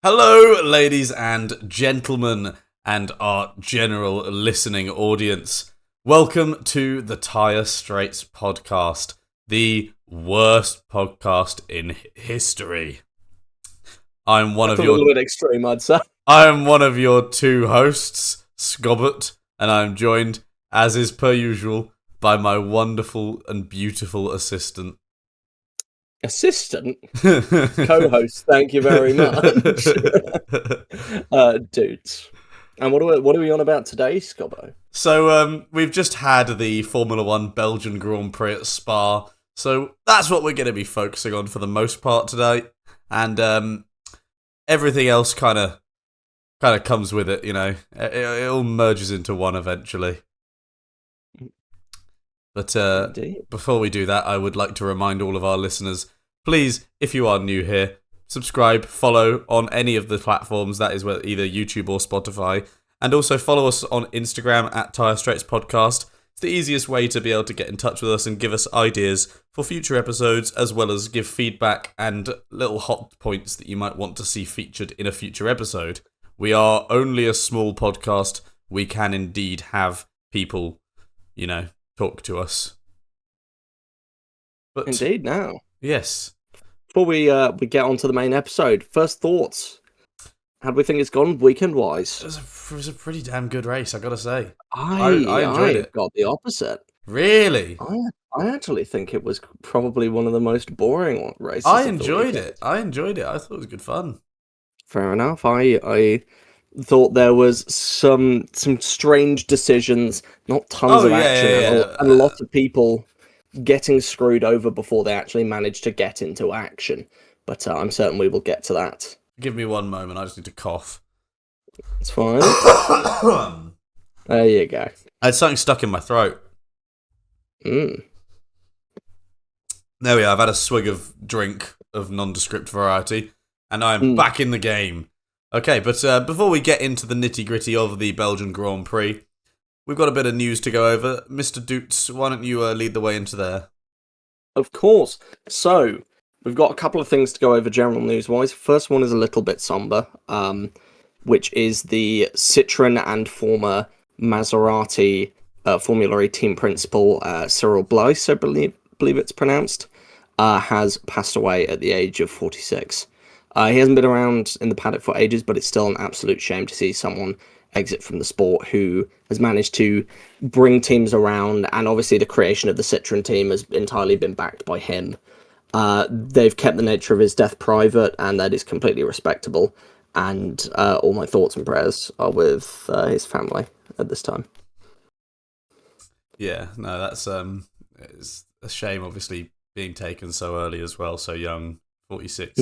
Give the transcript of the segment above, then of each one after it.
Hello, ladies and gentlemen, and our general listening audience. Welcome to the Tyre Straits podcast, the worst podcast in history. I'm one of a little bit extreme, I'd say. I am one of your two hosts, Scobbo, and I'm joined, as is per usual, by my wonderful and beautiful assistant. Assistant? Co-host, thank you very much. Dudes. And what are we on about today, Scobbo? So, we've just had the Formula 1 Belgian Grand Prix at Spa, so that's what we're going to be focusing on for the most part today, and everything else kind of comes with it, you know. It all merges into one eventually. But before we do that, I would like to remind all of our listeners, please, if you are new here, subscribe, follow on any of the platforms, that is either YouTube or Spotify, and also follow us on Instagram at Tyre Straits Podcast. It's the easiest way to be able to get in touch with us and give us ideas for future episodes, as well as give feedback and little hot points that you might want to see featured in a future episode. We are only a small podcast. We can indeed have people, you know, talk to us. But indeed, now. Yes. Before we get on to the main episode, first thoughts. How do we think it's gone weekend-wise? It was a pretty damn good race, I gotta say. I enjoyed it. Got the opposite. Really? I actually think it was probably one of the most boring races. I enjoyed it. I thought it was good fun. Fair enough. I thought there was some strange decisions, not tons of action, and a lot of people getting screwed over before they actually managed to get into action. But I'm certain we will get to that. Give me one moment, I just need to cough. It's fine. There you go. I had something stuck in my throat. There we are, I've had a swig of drink of nondescript variety, and I'm back in the game. Okay, but before we get into the nitty-gritty of the Belgian Grand Prix, we've got a bit of news to go over. Mr. Doots, why don't you lead the way into there? Of course. So, we've got a couple of things to go over general news-wise. First one is a little bit somber, which is the Citroën and former Maserati Formula E team principal, Cyril Blyce, I believe it's pronounced, has passed away at the age of 46. He hasn't been around in the paddock for ages, but it's still an absolute shame to see someone exit from the sport who has managed to bring teams around, and obviously the creation of the Citroën team has entirely been backed by him. They've kept the nature of his death private, and that is completely respectable, and all my thoughts and prayers are with his family at this time. Yeah, no, that's it's a shame, obviously, being taken so early as well, so young. 46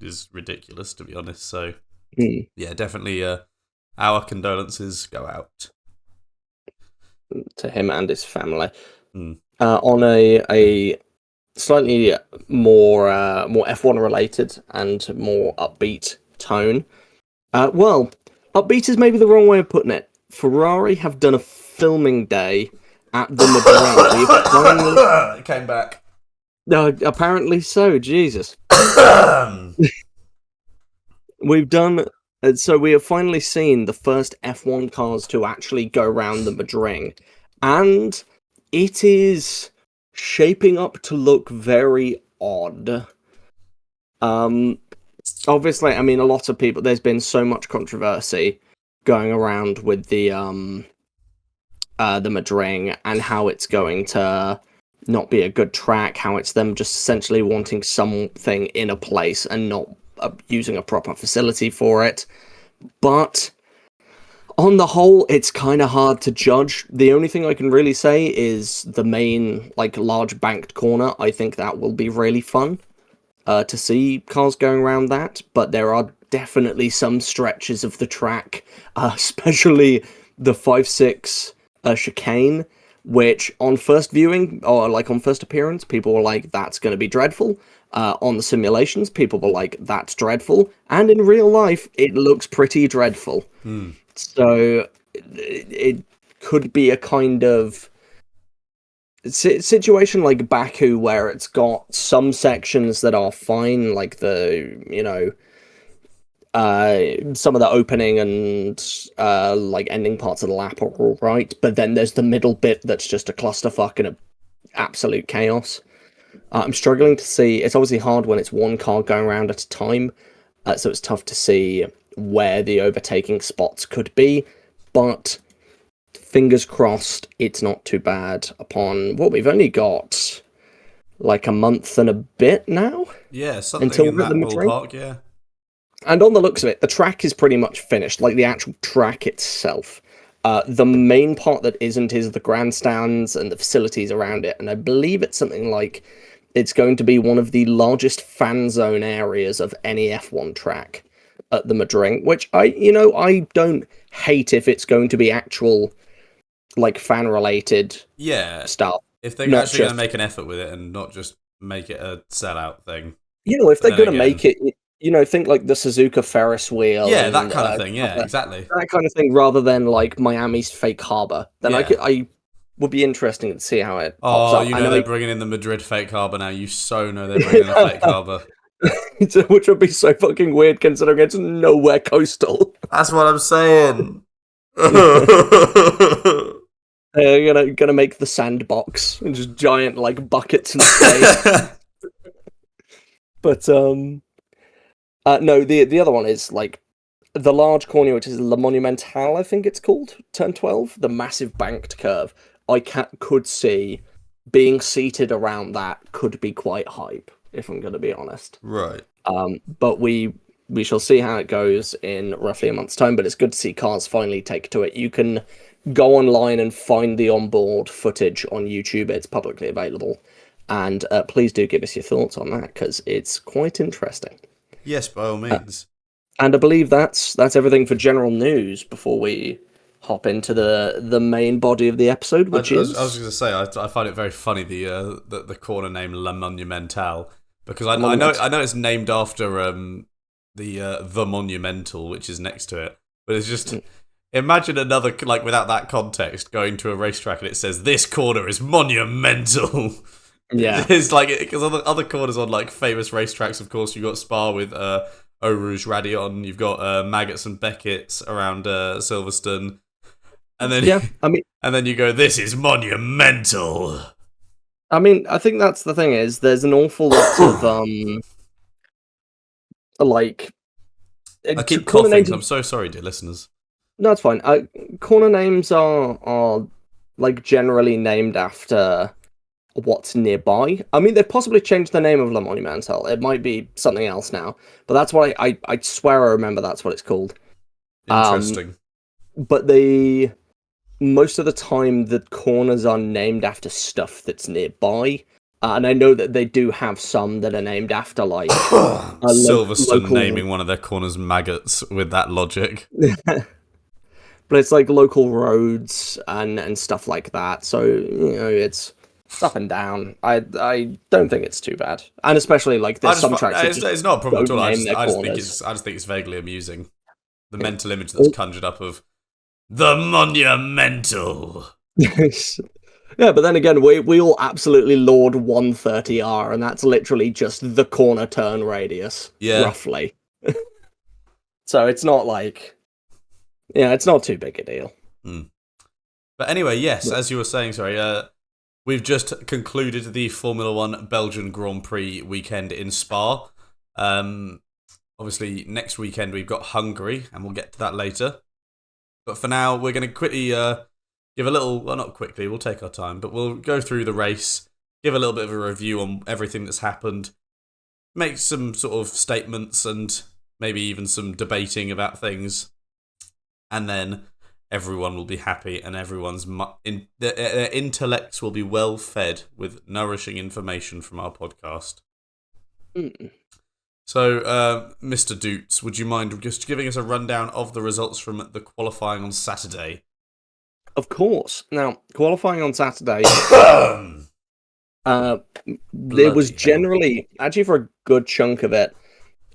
is ridiculous, to be honest. So, yeah, definitely our condolences go out to him and his family. On a slightly more F1 related and more upbeat tone. Well, upbeat is maybe the wrong way of putting it. Ferrari have done a filming day at the Madrid. It came back. No, apparently so. Jesus. We have finally seen the first F1 cars to actually go around the Madrid, and it is shaping up to look very odd. Obviously, I mean, a lot of people, there's been so much controversy going around with the Madrid and how it's going to not be a good track, how it's them just essentially wanting something in a place and not using a proper facility for it. But on the whole, it's kind of hard to judge. The only thing I can really say is the main, large banked corner. I think that will be really fun to see cars going around that. But there are definitely some stretches of the track, especially the 5-6 chicane, which on first viewing, or on first appearance, people were like, that's going to be dreadful. On the simulations, people were like, that's dreadful. And in real life, it looks pretty dreadful. So it could be a kind of situation like Baku, where it's got some sections that are fine, like the, Some of the opening and like ending parts of the lap are all right, but then there's the middle bit that's just a clusterfuck and a absolute chaos. I'm struggling to see. It's obviously hard when it's one car going around at a time, so it's tough to see where the overtaking spots could be, but fingers crossed it's not too bad upon what we've only got like a month and a bit now. Yeah, something in that ballpark, yeah. And on the looks of it, the track is pretty much finished, like the actual track itself. The main part that isn't is the grandstands and the facilities around it, and I believe it's something like it's going to be one of the largest fan zone areas of any F1 track at the Madrid, which I don't hate if it's going to be actual, like, fan-related stuff. If they're actually going to make an effort with it and not just make it a sellout thing. If they're going to make it, think like the Suzuka Ferris wheel. Yeah, that kind of thing. Yeah, exactly. That kind of thing, rather than like Miami's fake harbor. Then I would be interesting to see how it pops up. They're bringing in the Madrid fake harbor now. You so know they're bringing in a fake harbor. Which would be so fucking weird considering it's nowhere coastal. That's what I'm saying. They're gonna make the sandbox and just giant like buckets in space. But no, the other one is like the large corner, which is La Monumentale, I think it's called, turn 12, the massive banked curve. I could see being seated around that could be quite hype, if I'm going to be honest. Right. But we shall see how it goes in roughly a month's time, but it's good to see cars finally take to it. You can go online and find the onboard footage on YouTube. It's publicly available. And please do give us your thoughts on that, because it's quite interesting. Yes, by all means. And I believe that's everything for general news before we hop into the main body of the episode, which is... I was going to say, I find it very funny, the corner name La Monumentale, because I know it's named after the Monumental, which is next to it, but it's just... Imagine another, like, without that context, going to a racetrack and it says, this corner is monumental. Yeah. It's like, because other corners on, like, famous racetracks, of course, you've got Spa with Eau Rouge Radion, you've got Maggots and Beckett's around Silverstone, and then and then you go, this is monumental. I mean, I think that's the thing is, there's an awful lot of, like... I keep coughing, I'm so sorry, dear listeners. No, it's fine. Corner names are like generally named after what's nearby. I mean, they've possibly changed the name of La Monumentale. It might be something else now, but that's what I swear I remember that's what it's called. Interesting. But most of the time the corners are named after stuff that's nearby. And I know that they do have some that are named after, like... Silverstone naming one of their corners Maggots with that logic. But it's like local roads and stuff like that. So, it's up and down. I don't think it's too bad. And especially, like, there's some tracks... It's not a problem at all. I just think it's vaguely amusing. The mental image that's conjured up of the Monumental. Yeah, but then again, we all absolutely laud 130R, and that's literally just the corner turn radius, roughly. So it's not like... Yeah, it's not too big a deal. But anyway, yes, as you were saying, we've just concluded the Formula 1 Belgian Grand Prix weekend in Spa. Obviously, next weekend we've got Hungary, and we'll get to that later. But for now, we're going to quickly give a little... Well, not quickly, we'll take our time, but we'll go through the race, give a little bit of a review on everything that's happened, make some sort of statements, and maybe even some debating about things. And then everyone will be happy, and everyone's their intellects will be well fed with nourishing information from our podcast. So, Mr. Doots, would you mind just giving us a rundown of the results from the qualifying on Saturday? Of course. Now, qualifying on Saturday, there was generally, actually for a good chunk of it,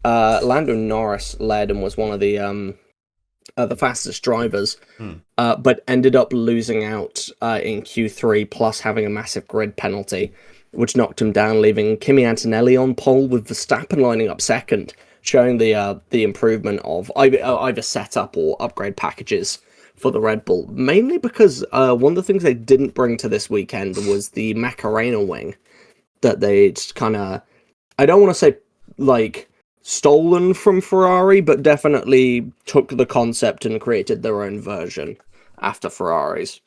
Lando Norris led and was one of the fastest drivers, but ended up losing out in Q3, plus having a massive grid penalty, which knocked him down, leaving Kimi Antonelli on pole with Verstappen lining up second. showing the improvement of either setup or upgrade packages for the Red Bull, mainly because one of the things they didn't bring to this weekend was the Macarena wing that they'd kind of, I don't want to say like stolen from Ferrari, but definitely took the concept and created their own version after Ferraris.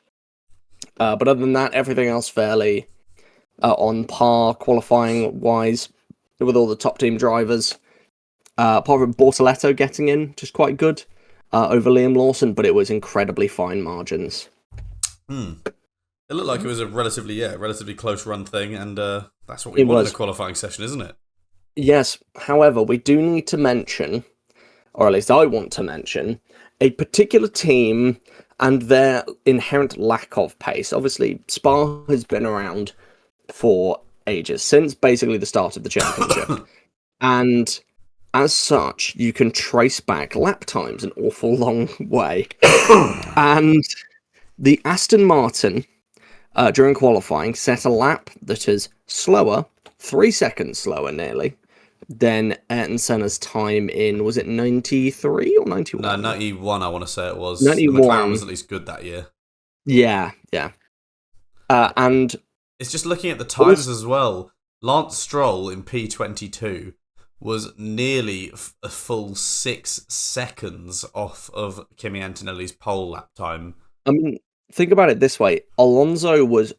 But other than that, everything else fairly on par qualifying wise with all the top team drivers. Apart from Bortoletto getting in, just quite good over Liam Lawson, but it was incredibly fine margins. It looked like it was a relatively close run thing, and that's what we want in a qualifying session, isn't it? Yes, however, we do need to mention, or at least I want to mention, a particular team and their inherent lack of pace. Obviously, Spa has been around for ages, since basically the start of the championship. And as such, you can trace back lap times an awful long way. And the Aston Martin, during qualifying, set a lap that is slower, 3 seconds slower nearly, than Ayrton Senna's time in, was it 93 or 91? No, 91 I want to say it was. 91. The McLaren was at least good that year. Yeah. And it's just looking at the times as well. Lance Stroll in P22 was nearly a full 6 seconds off of Kimi Antonelli's pole lap time. I mean, think about it this way. Alonso was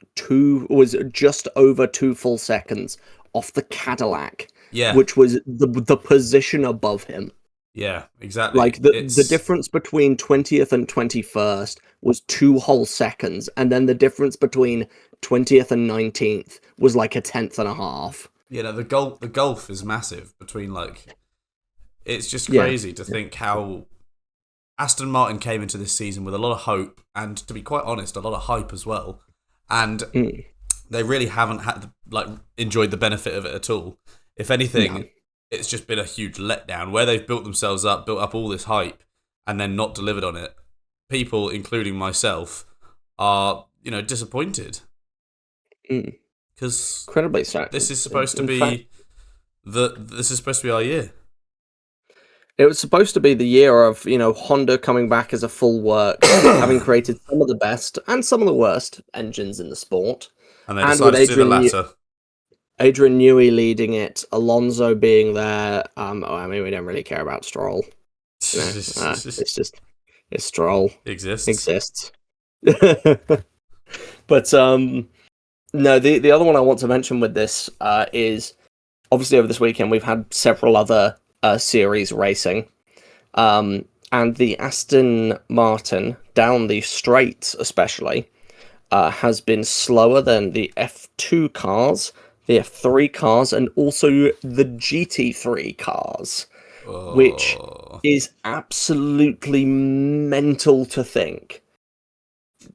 just over 2 full seconds off the Cadillac, which was the position above him. Yeah, exactly. Like, the difference between 20th and 21st was 2 whole seconds, and then the difference between 20th and 19th was like a tenth and a half. Yeah, no, the gulf is massive between, like, it's just crazy to think how Aston Martin came into this season with a lot of hope, and to be quite honest, a lot of hype as well. And they really haven't had enjoyed the benefit of it at all. If anything, it's just been a huge letdown where they've built up all this hype, and then not delivered on it. People, including myself, are disappointed. Because incredibly sad. This is supposed to be our year. It was supposed to be the year of Honda coming back as a full work, having created some of the best and some of the worst engines in the sport. And they decided to do the latter. Adrian Newey leading it, Alonso being there. I mean, we don't really care about Stroll. It's Stroll. Exists. But no, the other one I want to mention with this is obviously over this weekend we've had several other series racing, and the Aston Martin down the straights especially has been slower than the F2 cars, the F3 cars, and also the GT3 cars, which is absolutely mental to think.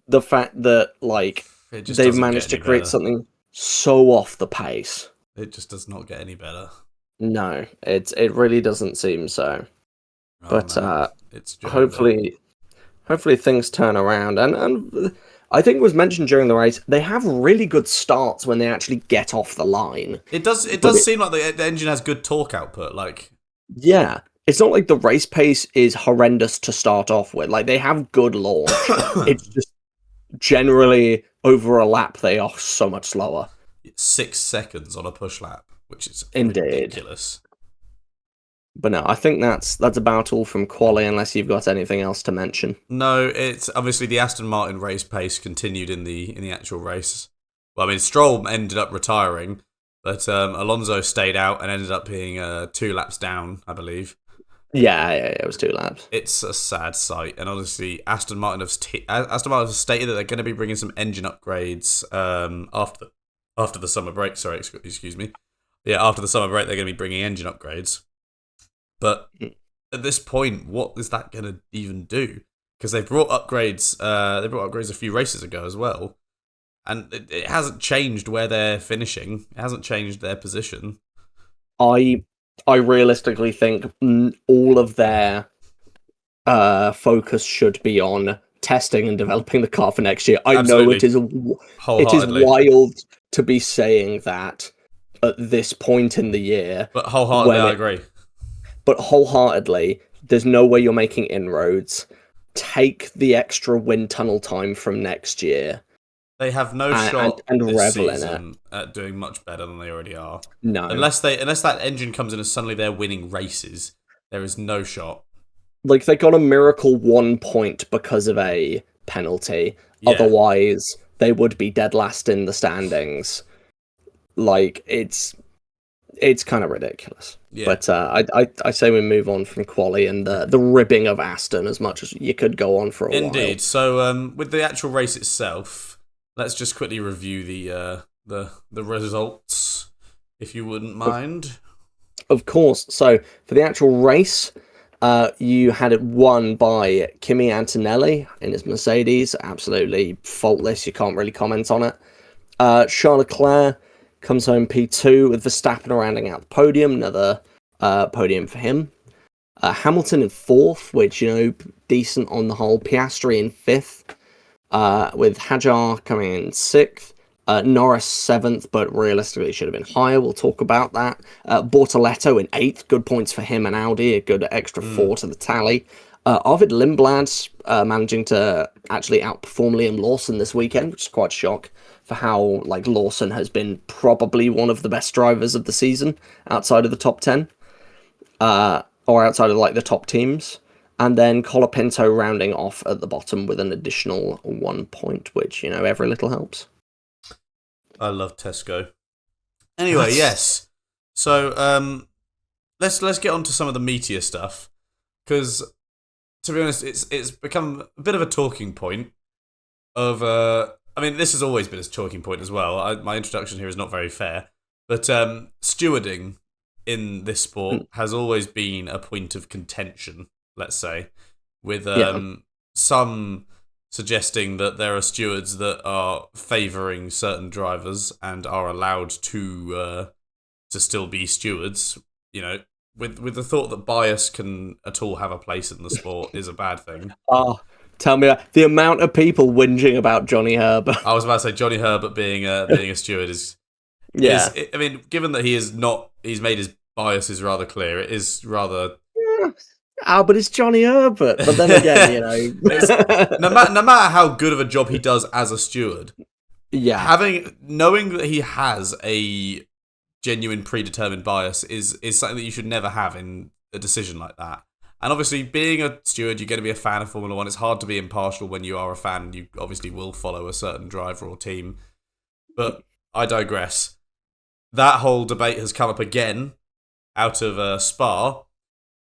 The fact that they've managed to create something so off the pace. It just does not get any better. No, it really doesn't seem so. But it's hopefully things turn around. And I think it was mentioned during the race, they have really good starts when they actually get off the line. It does seem like the engine has good torque output. Yeah, it's not like the race pace is horrendous to start off with. Like, they have good launch. It's just generally over a lap they are so much slower. 6 seconds on a push lap, which is ridiculous. But no, I think that's about all from quali, unless you've got anything else to mention. No, it's obviously the Aston Martin race pace continued in the actual race. Well, I mean, Stroll ended up retiring, but Alonso stayed out and ended up being 2 laps down, I believe. Yeah, it was 2 laps. It's a sad sight, and honestly, Aston Martin have stated that they're going to be bringing some engine upgrades after the summer break. Sorry, excuse me. Yeah, after the summer break, they're going to be bringing engine upgrades. But at this point, what is that going to even do? Because they brought upgrades. They brought upgrades a few races ago as well, and it hasn't changed where they're finishing. It hasn't changed their position. I realistically think all of their focus should be on testing and developing the car for next year. I know it is wild to be saying that at this point in the year. But wholeheartedly, I agree. but wholeheartedly, there's no way you're making inroads. Take the extra wind tunnel time from next year. They have no shot and this revel in it. season at doing much better than they already are. No. Unless that engine comes in and suddenly they're winning races, there is no shot. Like, they got a miracle 1 point because of a penalty. Yeah. Otherwise, they would be dead last in the standings. Like, it's kind of ridiculous. Yeah. But I say we move on from quali and the ribbing of Aston as much as you could go on for a while. Indeed. So with the actual race itself, let's just quickly review the results, if you wouldn't mind. Of course. So for the actual race, you had it won by Kimi Antonelli in his Mercedes. Absolutely faultless. You can't really comment on it. Charles Leclerc comes home P2 with Verstappen rounding out the podium. Another podium for him. Hamilton in 4th, which, decent on the whole. Piastri in 5th, with Hadjar coming in 6th. Norris 7th, but realistically should have been higher. We'll talk about that. Bortoletto in 8th. Good points for him and Audi. A good extra 4 to the tally. Arvid Lindblad managing to actually outperform Liam Lawson this weekend, which is quite a shock for how Lawson has been probably one of the best drivers of the season outside of the top 10, or outside of the top teams. And then Colapinto rounding off at the bottom with an additional 1 point, which, every little helps. I love Tesco. Anyway, yes. So let's get on to some of the meatier stuff, because to be honest, it's become a bit of a talking point of. I mean, this has always been a talking point as well. My introduction here is not very fair, but stewarding in this sport has always been a point of contention. Let's say, with some suggesting that there are stewards that are favouring certain drivers and are allowed to still be stewards. With the thought that bias can at all have a place in the sport is a bad thing. Tell me the amount of people whinging about Johnny Herbert. I was about to say Johnny Herbert being a steward is. I mean, given that he's made his biases rather clear. It is rather. But it's Johnny Herbert. But then again, no matter how good of a job he does as a steward, knowing that he has a genuine predetermined bias is something that you should never have in a decision like that. And obviously, being a steward, you're going to be a fan of Formula 1. It's hard to be impartial when you are a fan. You obviously will follow a certain driver or team. But I digress. That whole debate has come up again out of Spa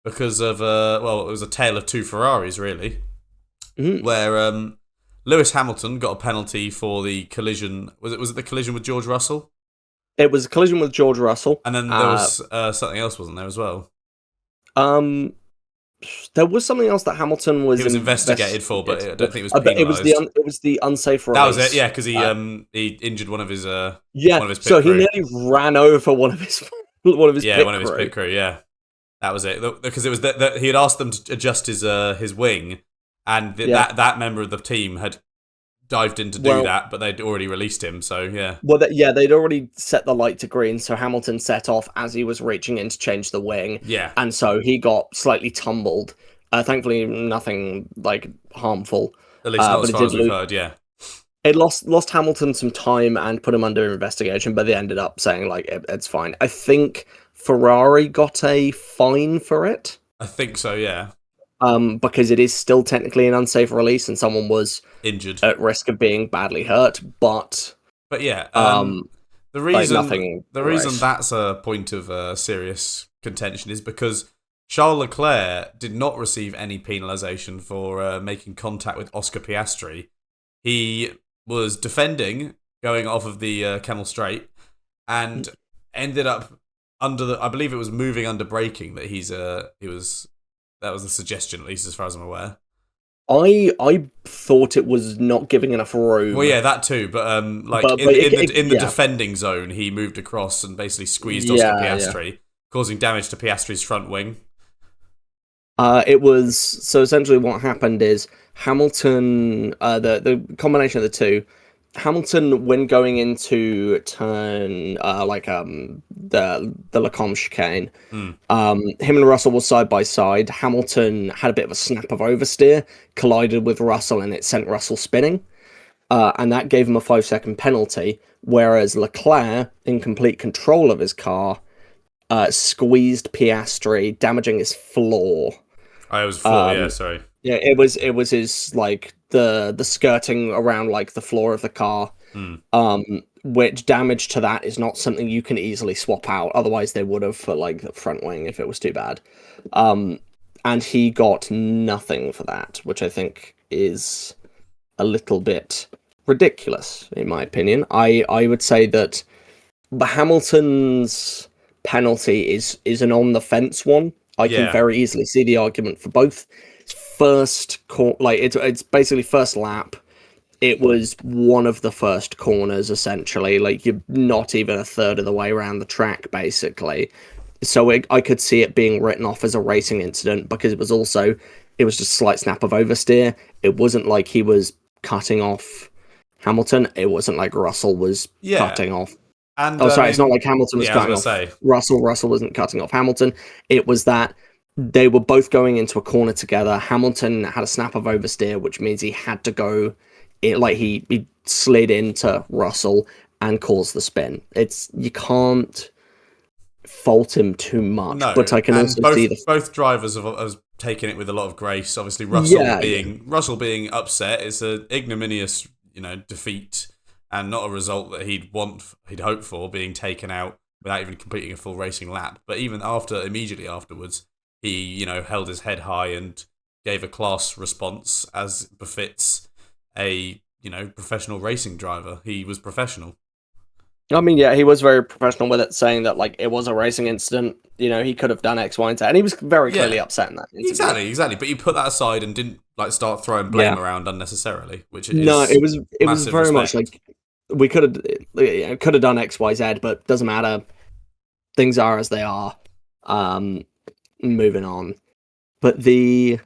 because of, it was a tale of two Ferraris, really, where Lewis Hamilton got a penalty for the collision. Was it the collision with George Russell? It was a collision with George Russell. And then there was something else, wasn't there, as well? There was something else that Hamilton was. He was investigated for, but I don't think it was penalised. It was the unsafe race. That was it, yeah, because he injured one of his one of his pit so crew. He nearly ran over one of his pit crew. Yeah, that was it. Because it was that he had asked them to adjust his wing, and that member of the team had dived in to do that, but they'd already released him, so yeah. Well, they'd already set the light to green, so Hamilton set off as he was reaching in to change the wing. Yeah. And so he got slightly tumbled. Thankfully, nothing, harmful. At least not as far as we've heard, yeah. It lost Hamilton some time and put him under investigation, but they ended up saying, it's fine. I think Ferrari got a fine for it. I think so, yeah. Because it is still technically an unsafe release and someone was injured at risk of being badly hurt, but yeah, the reason that's a point of serious contention is because Charles Leclerc did not receive any penalisation for making contact with Oscar Piastri. He was defending going off of the Kemmel Straight and ended up under I believe it was moving under braking that that was the suggestion, at least as far as I'm aware. I thought it was not giving enough room. Well, yeah, that too. But in the defending zone, he moved across and basically squeezed Oscar Piastri, causing damage to Piastri's front wing. It was so essentially what happened is Hamilton. The combination of the two, Hamilton, when going into turn the Lecombe chicane, him and Russell were side by side. Hamilton had a bit of a snap of oversteer, collided with Russell, and it sent Russell spinning. And that gave him a 5-second penalty. Whereas Leclerc, in complete control of his car, squeezed Piastri, damaging his floor. I was floor, yeah, sorry. Yeah, it was his like the skirting around like the floor of the car. Which damage to that is not something you can easily swap out. Otherwise, they would have for like the front wing if it was too bad. And he got nothing for that, which I think is a little bit ridiculous, in my opinion. I would say that the Hamilton's penalty is an on the fence one. I can very easily see the argument for both. It's basically first lap. It was one of the first corners, essentially. Like, you're not even a third of the way around the track, basically. So I could see it being written off as a racing incident, because it was just a slight snap of oversteer. It wasn't like he was cutting off Hamilton. It wasn't like Russell was cutting off. And it's not like Hamilton was cutting off Russell. Russell wasn't cutting off Hamilton. It was that they were both going into a corner together. Hamilton had a snap of oversteer, which means he had to go. He slid into Russell and caused the spin. You can't fault him too much. No, but I can also see both drivers have taken it with a lot of grace. Obviously, Russell being upset is an ignominious, defeat, and not a result that he'd hope for, being taken out without even completing a full racing lap. But even immediately afterwards, he held his head high and gave a class response as befits a professional racing driver. He was professional. I mean, yeah, he was very professional with it, saying that like it was a racing incident. He could have done X, Y, and Z, and he was very clearly upset in that incident. Exactly. But you put that aside and didn't start throwing blame around unnecessarily, which is it was very much like we could have done X, Y, Z, but doesn't matter. Things are as they are. Moving on, but the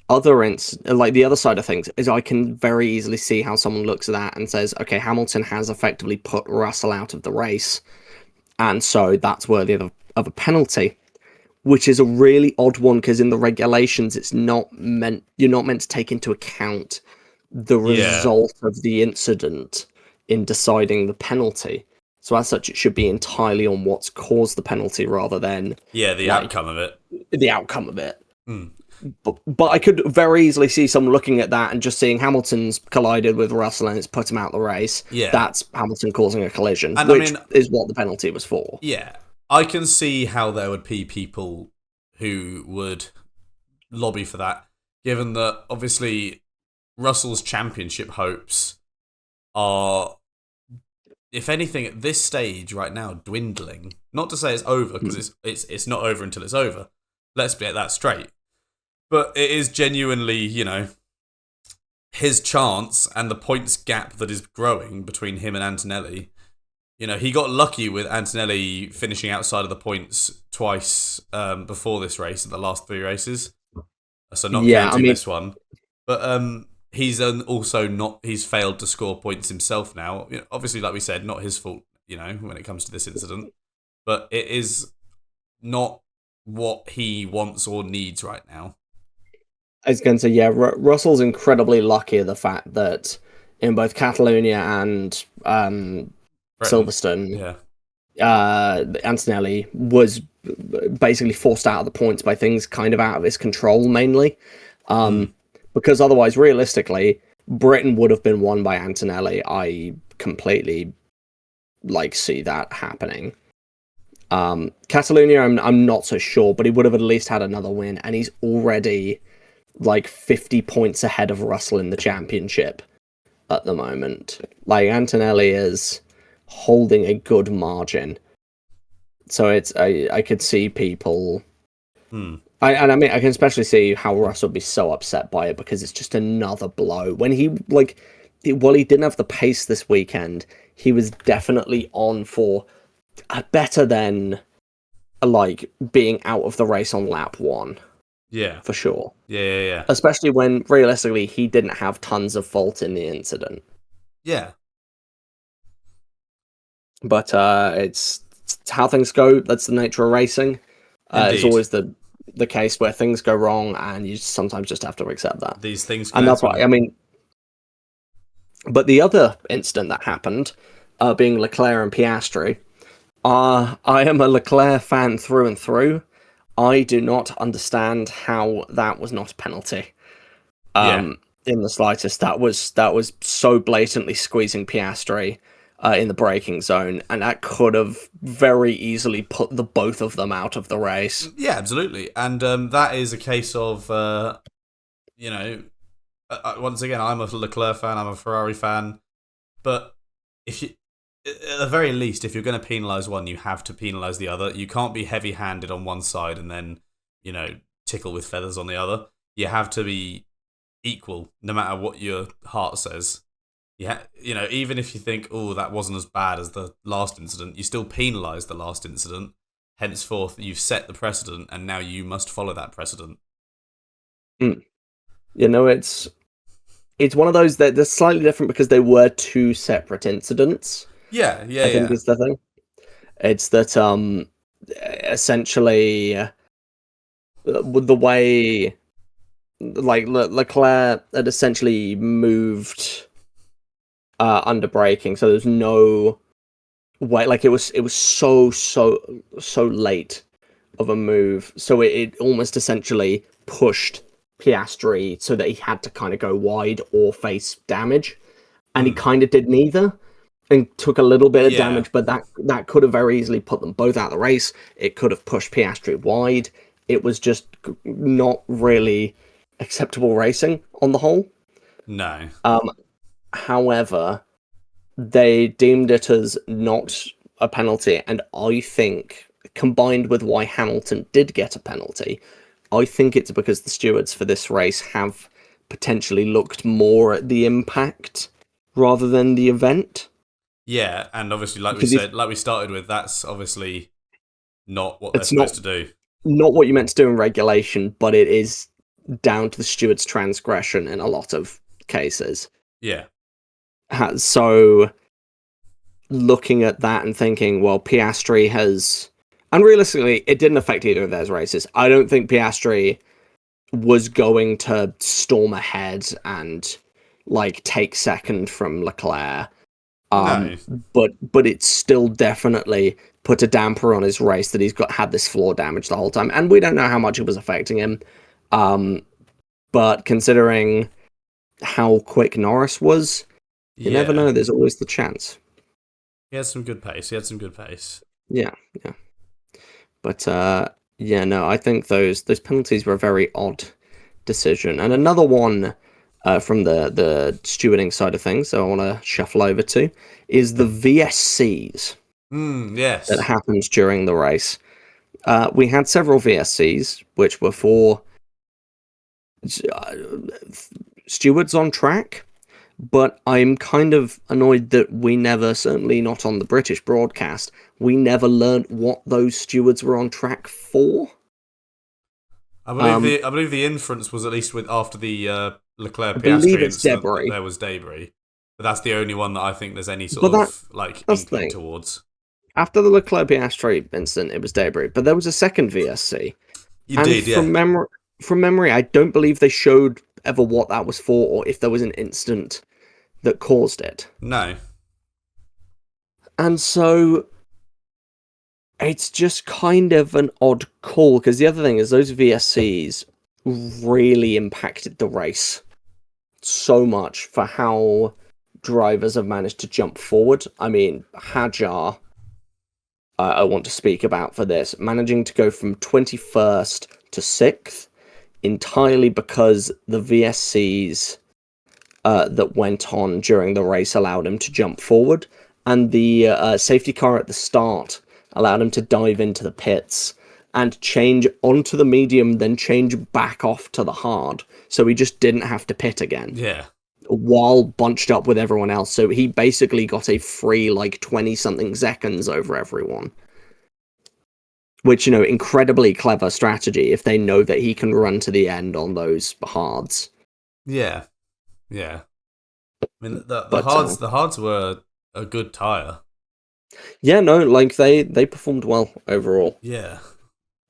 other side of things is I can very easily see how someone looks at that and says, okay, Hamilton has effectively put Russell out of the race, and so that's worthy of a penalty, which is a really odd one, because in the regulations you're not meant to take into account the result of the incident in deciding the penalty. So as such, it should be entirely on what's caused the penalty rather than the outcome of it. The outcome of it. But I could very easily see someone looking at that and just seeing Hamilton's collided with Russell and it's put him out the race. Yeah. That's Hamilton causing a collision, which is what the penalty was for. Yeah. I can see how there would be people who would lobby for that, given that obviously Russell's championship hopes are, if anything, at this stage right now, dwindling. Not to say it's over, because it's not over until it's over. Let's get that straight. But it is genuinely, his chance and the points gap that is growing between him and Antonelli. He got lucky with Antonelli finishing outside of the points twice before this race, in the last 3 races. So not counting this one. But he's he's failed to score points himself now. Obviously, like we said, not his fault, when it comes to this incident. But it is not what he wants or needs right now. I was going to say, Russell's incredibly lucky at the fact that in both Catalonia and Silverstone, Antonelli was basically forced out of the points by things kind of out of his control, mainly. Because otherwise, realistically, Britain would have been won by Antonelli. I completely see that happening. Catalonia, I'm not so sure, but he would have at least had another win, and he's already 50 points ahead of Russell in the championship at the moment. Antonelli is holding a good margin, so I could see people. I can especially see how Russell would be so upset by it, because it's just another blow. When he while he didn't have the pace this weekend, he was definitely on for a better than being out of the race on lap 1. Yeah. For sure. Yeah. Especially when, realistically, he didn't have tons of fault in the incident. Yeah. But it's how things go. That's the nature of racing. It's Indeed. always the case where things go wrong, and you sometimes just have to accept that. These things can And that's happen. why, I mean, but the other incident that happened, being Leclerc and Piastri, I am a Leclerc fan through and through. I do not understand how that was not a penalty. Yeah. In the slightest. That was so blatantly squeezing Piastri in the braking zone, and that could have very easily put the both of them out of the race. Yeah, absolutely. And that is a case of, once again, I'm a Leclerc fan, I'm a Ferrari fan, but if you, at the very least, if you're going to penalise one, you have to penalise the other. You can't be heavy-handed on one side and then, tickle with feathers on the other. You have to be equal, no matter what your heart says. Yeah, even if you think, oh, that wasn't as bad as the last incident, you still penalise the last incident. Henceforth, you've set the precedent, and now you must follow that precedent. It's one of those that they're slightly different because they were two separate incidents. Yeah. I think is the thing. It's that essentially with the way like Leclerc had essentially moved under braking, so there's no way. Like it was so late of a move, so it almost essentially pushed Piastri so that he had to kind of go wide or face damage, and he kind of did neither and took a little bit of damage, but that could have very easily put them both out of the race. It could have pushed Piastri wide. It was just not really acceptable racing on the whole. No. However, they deemed it as not a penalty, and I think, combined with why Hamilton did get a penalty, I think it's because the stewards for this race have potentially looked more at the impact rather than the event. Yeah, and obviously, like we said, like we started with, that's obviously not what they're supposed to do. Not what you meant to do in regulation, but it is down to the steward's transgression in a lot of cases. Yeah. So, looking at that and thinking, well, Piastri has... And realistically, it didn't affect either of those races. I don't think Piastri was going to storm ahead and, take second from Leclerc. No. But it's still definitely put a damper on his race that he's had this floor damage the whole time, and we don't know how much it was affecting him. But considering how quick Norris was, you never know. There's always the chance. He had some good pace. Yeah. But no, I think those penalties were a very odd decision. And another one from the stewarding side of things, so I want to shuffle over to, is the VSCs. Yes. That happens during the race. We had several VSCs, which were for stewards on track, but I'm kind of annoyed that we never, certainly not on the British broadcast, we never learned what those stewards were on track for. I believe the inference was at least after the Leclerc Piastri incident that there was debris. But that's the only one that I think there's any sort of inkling towards. After the Leclerc Piastri incident, it was debris, but there was a second VSC. From memory, I don't believe they showed ever what that was for, or if there was an incident that caused it. No. And so it's just kind of an odd call, because the other thing is those VSCs really impacted the race so much for how drivers have managed to jump forward. I mean, Hadjar, I want to speak about for this, managing to go from 21st to 6th entirely because the VSCs that went on during the race allowed him to jump forward, and the safety car at the start allowed him to dive into the pits and change onto the medium, then change back off to the hard, so he just didn't have to pit again. Yeah. While bunched up with everyone else, so he basically got a free 20-something seconds over everyone. Which, incredibly clever strategy if they know that he can run to the end on those hards. Yeah. I mean, the hards were a good tyre. Yeah, no, like they performed well overall. Yeah.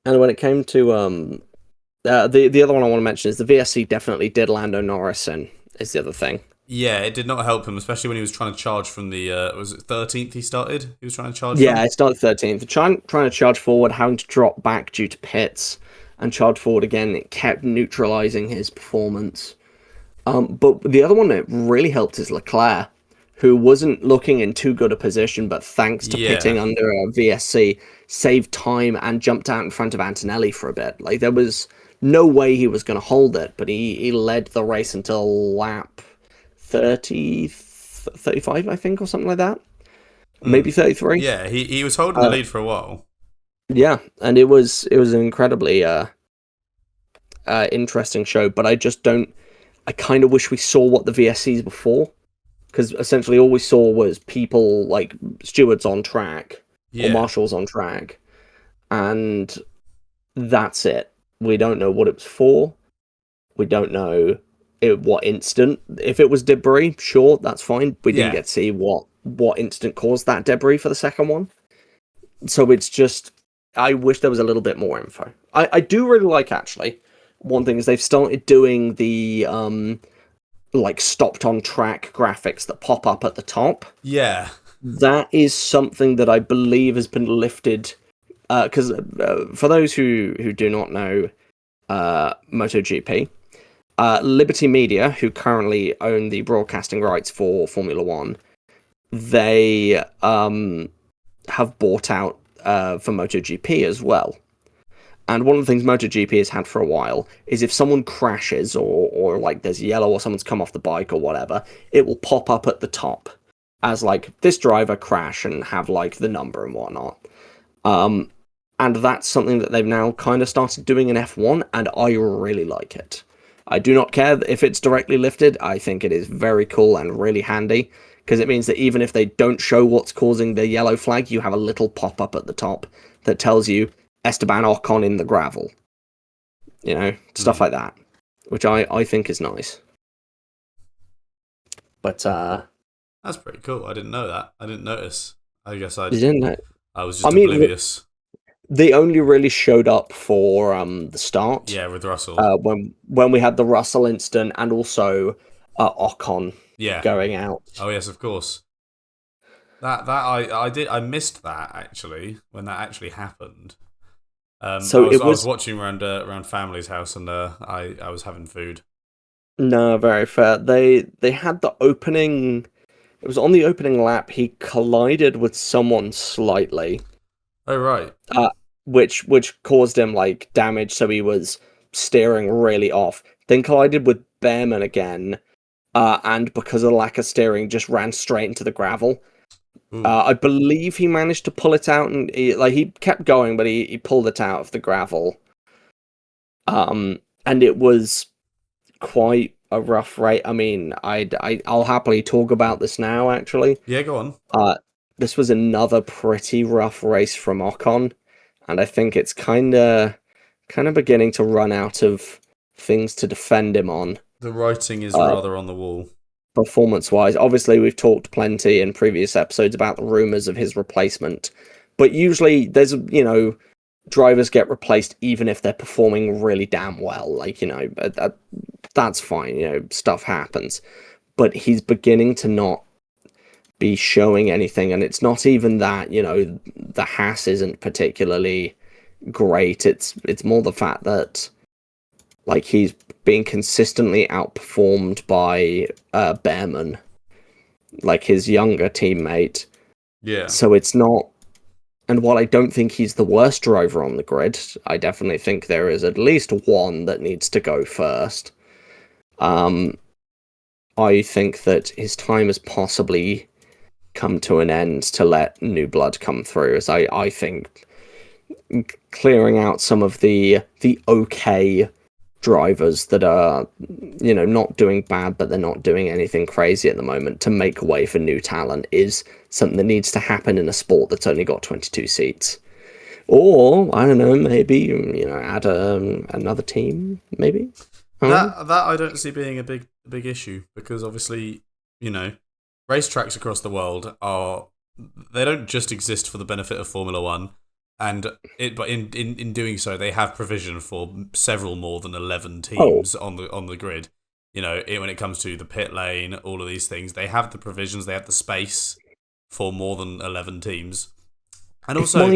And when it came to the other one I want to mention is the VSC definitely did Lando Norris in, is the other thing. Yeah, it did not help him, especially when he was trying to charge from the, was it 13th he started? He was trying to charge Yeah, from? it started 13th. Trying to charge forward, having to drop back due to pits, and charge forward again. It kept neutralizing his performance. But the other one that really helped is Leclerc, who wasn't looking in too good a position, but thanks to pitting Yeah. under a VSC, saved time and jumped out in front of Antonelli for a bit. Like, there was no way he was going to hold it, but he led the race until lap 30, 35, I think, or something like that. Maybe 33. Yeah, he was holding the lead for a while. Yeah, and it was an incredibly interesting show, but I kind of wish we saw what the VSCs before, because essentially all we saw was people like stewards on track or Yeah. marshals on track, and that's it. We don't know what it was for. We don't know what instant. If it was debris, sure, that's fine. We didn't Yeah. get to see what instant caused that debris for the second one. So it's just, I wish there was a little bit more info. I do really like, actually, one thing is they've started doing the like stopped on track graphics that pop up at the top. Yeah. That is something that I believe has been lifted because for those who do not know MotoGP, Liberty Media, who currently own the broadcasting rights for Formula One, they have bought out for MotoGP as well. And one of the things MotoGP has had for a while is if someone crashes or like there's yellow or someone's come off the bike or whatever, it will pop up at the top as like this driver crash and have like the number and whatnot. And that's something that they've now kind of started doing in F1, and I really like it. I do not care if it's directly lifted. I think it is very cool and really handy, because it means that even if they don't show what's causing the yellow flag, you have a little pop-up at the top that tells you Esteban Ocon in the gravel. You know, stuff like that, which I think is nice. But that's pretty cool. I didn't know that. I didn't notice. I guess I was just oblivious. They only really showed up for the start. Yeah, with Russell. When we had the Russell incident and also Ocon going out. Oh yes, of course. I missed that actually when that actually happened. So I was watching around family's house and I was having food. No, very fair. They had the opening. It was on the opening lap. He collided with someone slightly. Oh right. Which caused him like damage, so he was steering really off. Then collided with Behrman again, and because of the lack of steering, just ran straight into the gravel. I believe he managed to pull it out, and he kept going, but he pulled it out of the gravel. And it was quite a rough race. I mean, I'll happily talk about this now. Actually, yeah, go on. This was another pretty rough race from Ocon, and I think it's kind of beginning to run out of things to defend him on. The writing is rather on the wall. Performance-wise, obviously we've talked plenty in previous episodes about the rumours of his replacement, but usually there's, drivers get replaced even if they're performing really damn well. Like, that's fine, stuff happens. But he's beginning to not be showing anything, and it's not even that, the Haas isn't particularly great. It's more the fact that like he's being consistently outperformed by Behrman, like his younger teammate. Yeah. So it's not. And while I don't think he's the worst driver on the grid, I definitely think there is at least one that needs to go first. I think that his time has possibly come to an end to let new blood come through, as I think clearing out some of the okay drivers that are, not doing bad, but they're not doing anything crazy at the moment, to make way for new talent is something that needs to happen in a sport that's only got 22 seats. Or, I don't know, maybe, add another team, maybe? That I don't see being a big issue, because obviously, racetracks across the world are they don't just exist for the benefit of Formula One, but in doing so, they have provision for several more than 11 teams on the grid. You know, when it comes to the pit lane, all of these things, they have the provisions, they have the space for more than 11 teams. And also,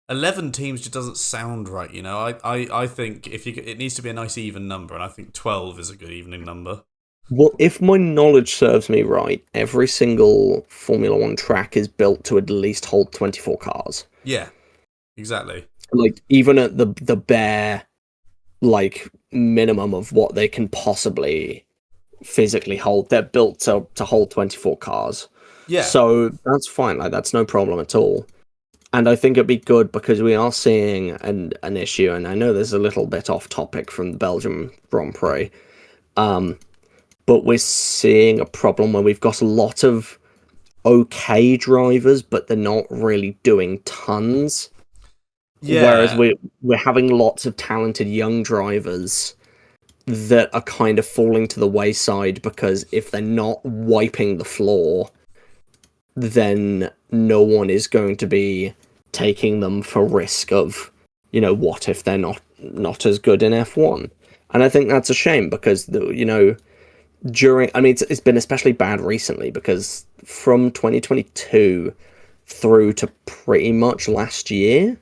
11 teams just doesn't sound right, you know. I think it needs to be a nice even number, and I think 12 is a good evening number. Well, if my knowledge serves me right, every single Formula One track is built to at least hold 24 cars. Yeah, exactly. Like, even at the bare, like, minimum of what they can possibly physically hold, they're built to hold 24 cars. Yeah. So that's fine. Like, that's no problem at all. And I think it'd be good because we are seeing an issue, and I know this is a little bit off topic from the Belgian Grand Prix, but we're seeing a problem where we've got a lot of okay drivers, but they're not really doing tons. Yeah. Whereas we're having lots of talented young drivers that are kind of falling to the wayside because if they're not wiping the floor, then no one is going to be taking them for risk of, you know, what if they're not as good in F1? And I think that's a shame because, you know, it's been especially bad recently because from 2022 through to pretty much last year,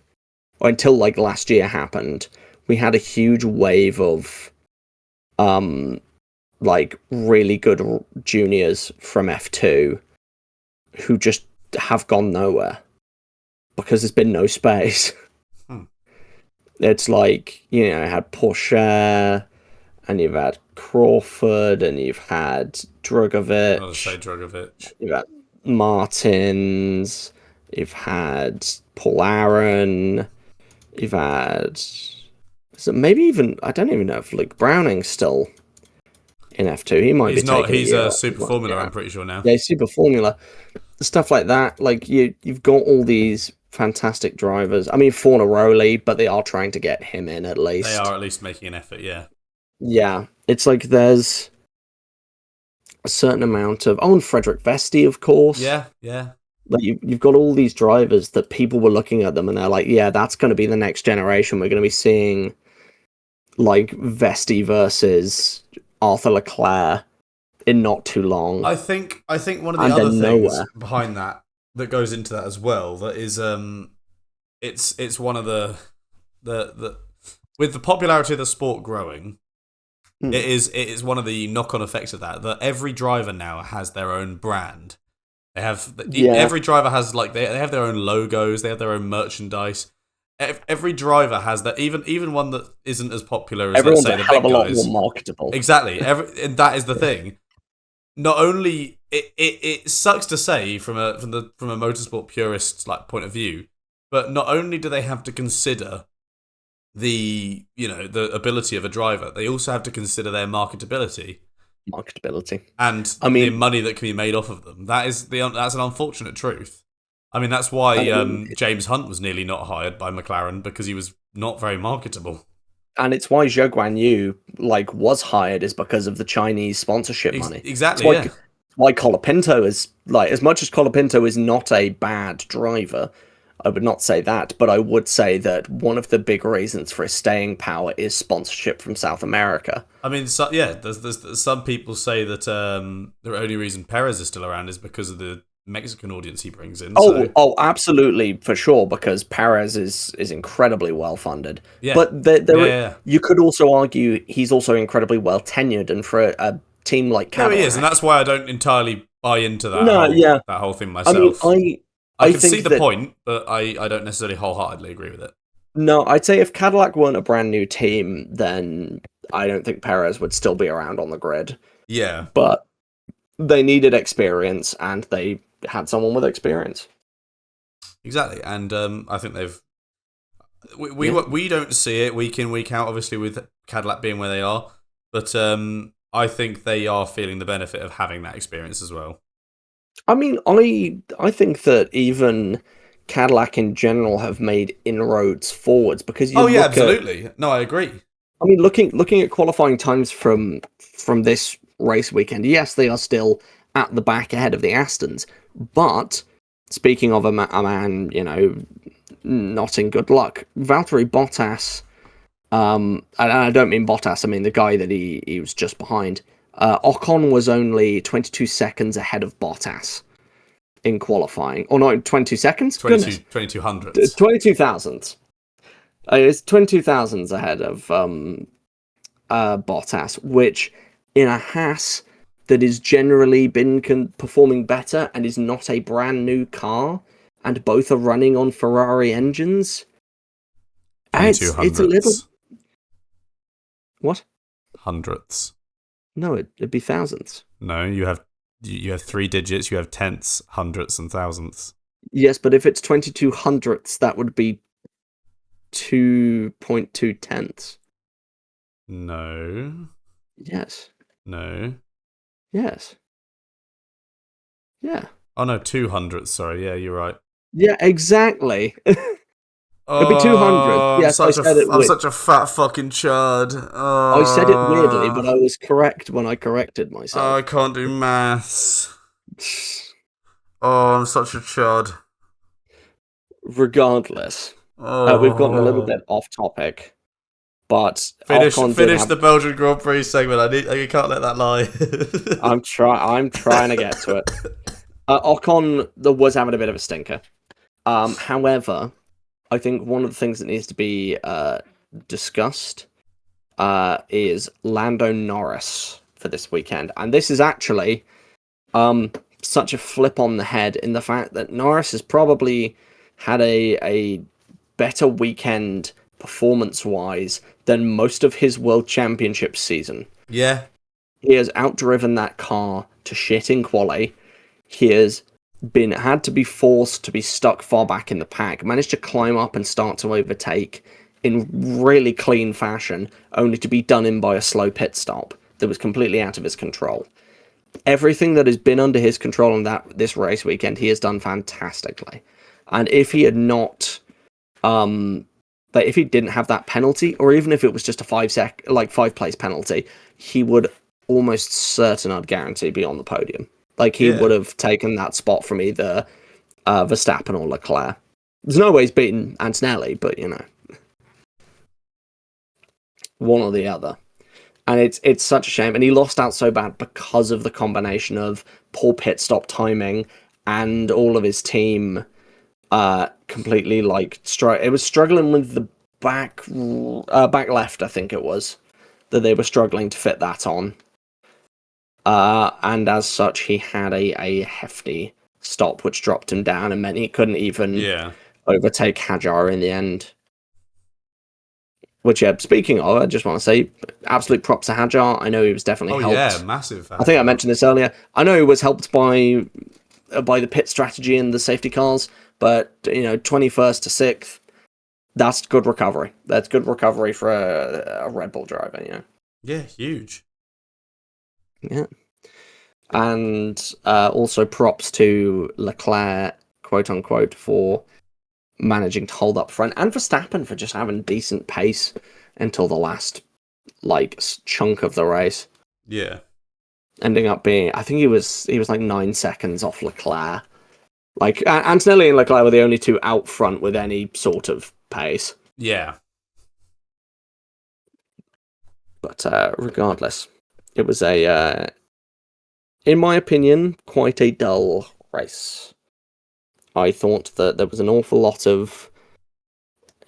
or until like last year happened, we had a huge wave of like really good juniors from F2 who just have gone nowhere because there's been no space. It's like, you know, I had Porsche, and you've had Crawford, and you've had Drugovich. I'll say Drugovich. You've had Martins. You've had Paul Aaron. You've had... So maybe even... I don't even know if Luke Browning's still in F2. He might be taking... He's a Super Formula, I'm pretty sure now. Yeah, Super Formula. Stuff like that. Like, you've got all these fantastic drivers. I mean, Fornaroli, but they are trying to get him in at least. They are at least making an effort, yeah. Yeah, it's like there's a certain amount of... Oh, and Frederick Vesti, of course. Yeah. Like you've got all these drivers that people were looking at them and they're like, yeah, that's going to be the next generation. We're going to be seeing like Vesti versus Arthur Leclerc in not too long. I think one of the other things behind that goes into that as well, that is it's one of the with the popularity of the sport growing, it is one of the knock-on effects of that every driver now has their own brand. They have every driver has like they have their own logos, they have their own merchandise. Every driver has that, even one that isn't as popular as everyone's let's say the big guys. Everyone's a lot more marketable. Exactly. And that is the thing. Not only it sucks to say from a motorsport purist's like point of view, but not only do they have to consider the ability of a driver, they also have to consider their marketability and the money that can be made off of them. That's an unfortunate truth. I mean, that's why James Hunt was nearly not hired by McLaren, because he was not very marketable. And it's why Zhou Guanyu was hired, is because of the Chinese sponsorship money. Exactly. Why Colapinto is as much as Colapinto is not a bad driver, I would not say that, but I would say that one of the big reasons for his staying power is sponsorship from South America. I mean, there's some people say that the only reason Perez is still around is because of the Mexican audience he brings in. Oh, absolutely, for sure, because Perez is incredibly well funded. Yeah. But you could also argue he's also incredibly well tenured, and for a team like Cadillac, he is, and that's why I don't entirely buy into that whole thing myself. I mean, I can see the point, but I don't necessarily wholeheartedly agree with it. No, I'd say if Cadillac weren't a brand new team, then I don't think Perez would still be around on the grid. Yeah. But they needed experience, and they had someone with experience. Exactly, and I think they've... We don't see it week in, week out, obviously, with Cadillac being where they are, but I think they are feeling the benefit of having that experience as well. I mean, I think that even Cadillac in general have made inroads forwards, because absolutely. No, I agree. I mean, looking at qualifying times from this race weekend, yes, they are still at the back ahead of the Astons, but speaking of a man, not in good luck, Valtteri Bottas, and I don't mean Bottas, I mean the guy that he was just behind. Ocon was only 22 seconds ahead of Bottas in qualifying. Or no, 22 seconds? 22 hundredths. 22 thousandths. It's 22 thousandths ahead of Bottas, which in a Haas that has generally been performing better and is not a brand new car, and both are running on Ferrari engines. It's a little... What? Hundredths. No, it'd be thousandths. No, you have 3 digits, you have tenths, hundredths, and thousandths. Yes, but if it's 22 hundredths, that would be 2.2 tenths. No. Yes. No. Yes. Yeah. Oh no, 200. Sorry, yeah, you're right. Yeah, exactly. It'd be 200. Yes, I'm such a fat fucking chud. I said it weirdly, but I was correct when I corrected myself. I can't do maths. Oh, I'm such a chud. Regardless, we've gotten a little bit off topic, but finish the Belgian Grand Prix segment. You can't let that lie. I'm trying to get to it. Ocon was having a bit of a stinker. However, I think one of the things that needs to be discussed is Lando Norris for this weekend, and this is actually such a flip on the head in the fact that Norris has probably had a better weekend performance-wise than most of his World Championship season. Yeah. He has outdriven that car to shit in quali. He has had to be forced to be stuck far back in the pack, managed to climb up and start to overtake in really clean fashion, only to be done in by a slow pit stop that was completely out of his control. Everything that has been under his control in this race weekend, he has done fantastically. And if he had not, if he didn't have that penalty, or even if it was just a 5 place penalty, he would almost certain, I'd guarantee, be on the podium. He would have taken that spot from either Verstappen or Leclerc. There's no way he's beaten Antonelli, but one or the other. And it's such a shame. And he lost out so bad because of the combination of poor pit stop timing and all of his team completely it was struggling with the back left, I think it was, that they were struggling to fit that on. And as such, he had a hefty stop, which dropped him down and meant he couldn't even overtake Hajar in the end. Which, speaking of, I just want to say, absolute props to Hajar. I know he was definitely helped. Oh, yeah, massive. I think I mentioned this earlier. I know he was helped by the pit strategy and the safety cars, but, 21st to 6th, that's good recovery. That's good recovery for a Red Bull driver, Yeah, huge. Yeah. And also props to Leclerc, quote unquote, for managing to hold up front, and Verstappen for just having decent pace until the last chunk of the race. Yeah. Ending up being, I think he was 9 seconds off Leclerc. Antonelli and Leclerc were the only two out front with any sort of pace. Yeah. But regardless, it was in my opinion, quite a dull race. I thought that there was an awful lot of...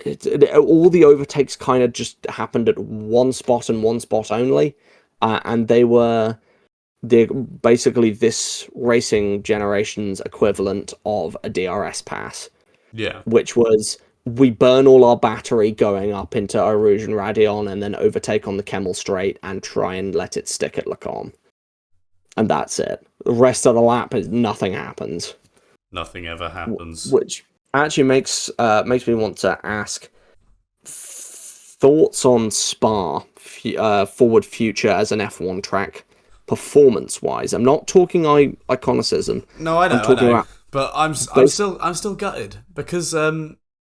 all the overtakes kind of just happened at one spot and one spot only. And they're basically this racing generation's equivalent of a DRS pass. Yeah. Which was, we burn all our battery going up into Eau-Rouge and Radion and then overtake on the Kemmel Straight and try and let it stick at Lecombe. And that's it. The rest of the lap is nothing happens. Nothing ever happens. Which actually makes me want to ask thoughts on Spa forward future as an F1 track, performance wise. I'm not talking iconicism. No, I know. I'm talking about, but I'm still gutted because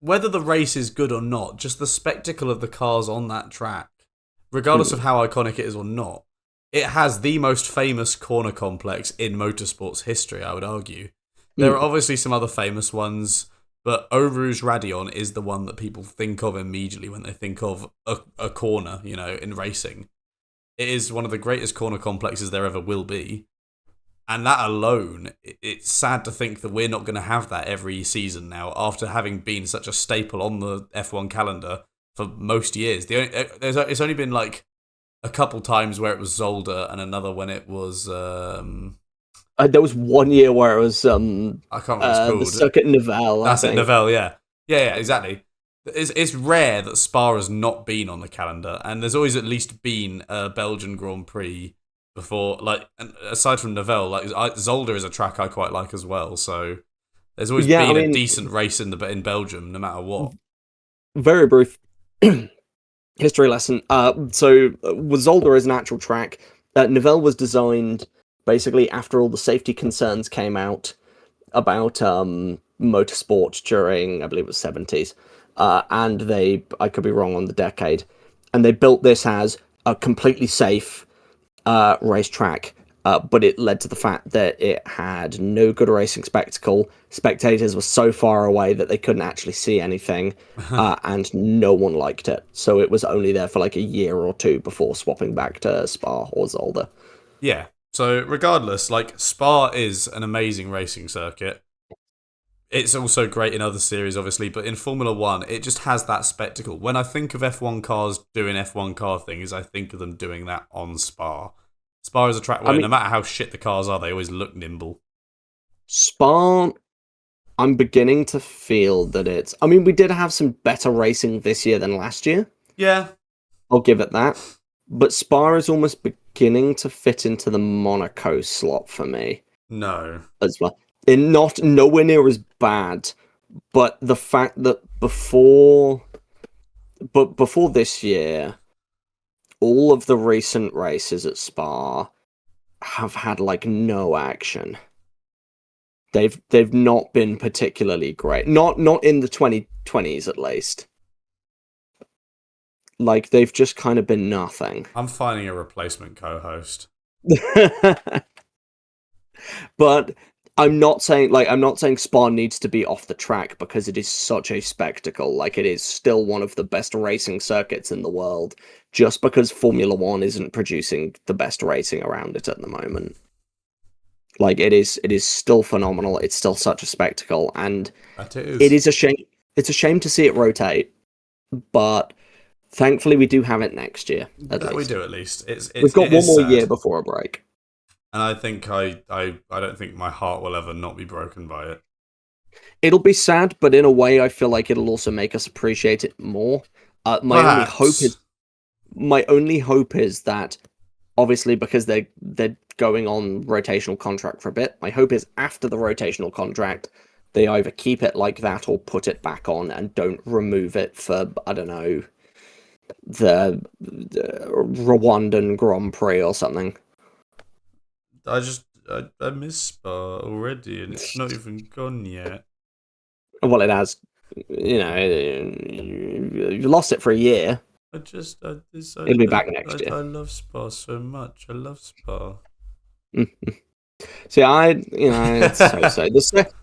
whether the race is good or not, just the spectacle of the cars on that track, regardless of how iconic it is or not, it has the most famous corner complex in motorsports history, I would argue. There are obviously some other famous ones, but Eau Rouge Radion is the one that people think of immediately when they think of a corner, in racing. It is one of the greatest corner complexes there ever will be. And that alone, it's sad to think that we're not going to have that every season now, after having been such a staple on the F1 calendar for most years. It's only been like a couple times where it was Zolder, and another when it was... there was one year where it was I can't remember what it's called. the circuit Nivelle. That's it, Nivelle, yeah. Yeah, exactly. It's rare that Spa has not been on the calendar, and there's always at least been a Belgian Grand Prix before. And aside from Nivelle, Zolder is a track I quite like as well. So there's always been a decent race in Belgium, no matter what. Very brief history lesson. So Zolder is an actual track. Nivelle was designed basically after all the safety concerns came out about motorsport during, I believe it was 70s. And I could be wrong on the decade, and they built this as a completely safe racetrack, but it led to the fact that it had no good racing spectacle. Spectators were so far away that they couldn't actually see anything, and no one liked it. So it was only there for like a year or two before swapping back to Spa or Zolder. Yeah, so regardless, Spa is an amazing racing circuit. It's also great in other series, obviously, but in Formula 1, it just has that spectacle. When I think of F1 cars doing F1 car things, I think of them doing that on Spa. Spa is a track where no matter how shit the cars are, they always look nimble. Spa, I'm beginning to feel that it's... we did have some better racing this year than last year. Yeah. I'll give it that. But Spa is almost beginning to fit into the Monaco slot for me. No. As well. Nowhere near as bad, but the fact that before this year, all of the recent races at Spa have had no action. They've not been particularly great. Not in the 2020s at least. They've just kind of been nothing. I'm finding a replacement co-host. But I'm not saying Spa needs to be off the track, because it is such a spectacle. It is still one of the best racing circuits in the world, just because Formula 1 isn't producing the best racing around it at the moment. It is still phenomenal. It's still such a spectacle, and it is a shame. It's a shame to see it rotate, but thankfully we do have it next year. We do at least. We've got one more year before a break. And I think I don't think my heart will ever not be broken by it. It'll be sad, but in a way, I feel like it'll also make us appreciate it more. My only hope is that, obviously, because they're going on rotational contract for a bit, my hope is after the rotational contract, they either keep it like that or put it back on and don't remove it for, I don't know, the Rwandan Grand Prix or something. I miss Spa already, and it's not even gone yet. Well, it has. You lost it for a year. It'll be back next year. I love Spa so much. I love Spa. See, it's so.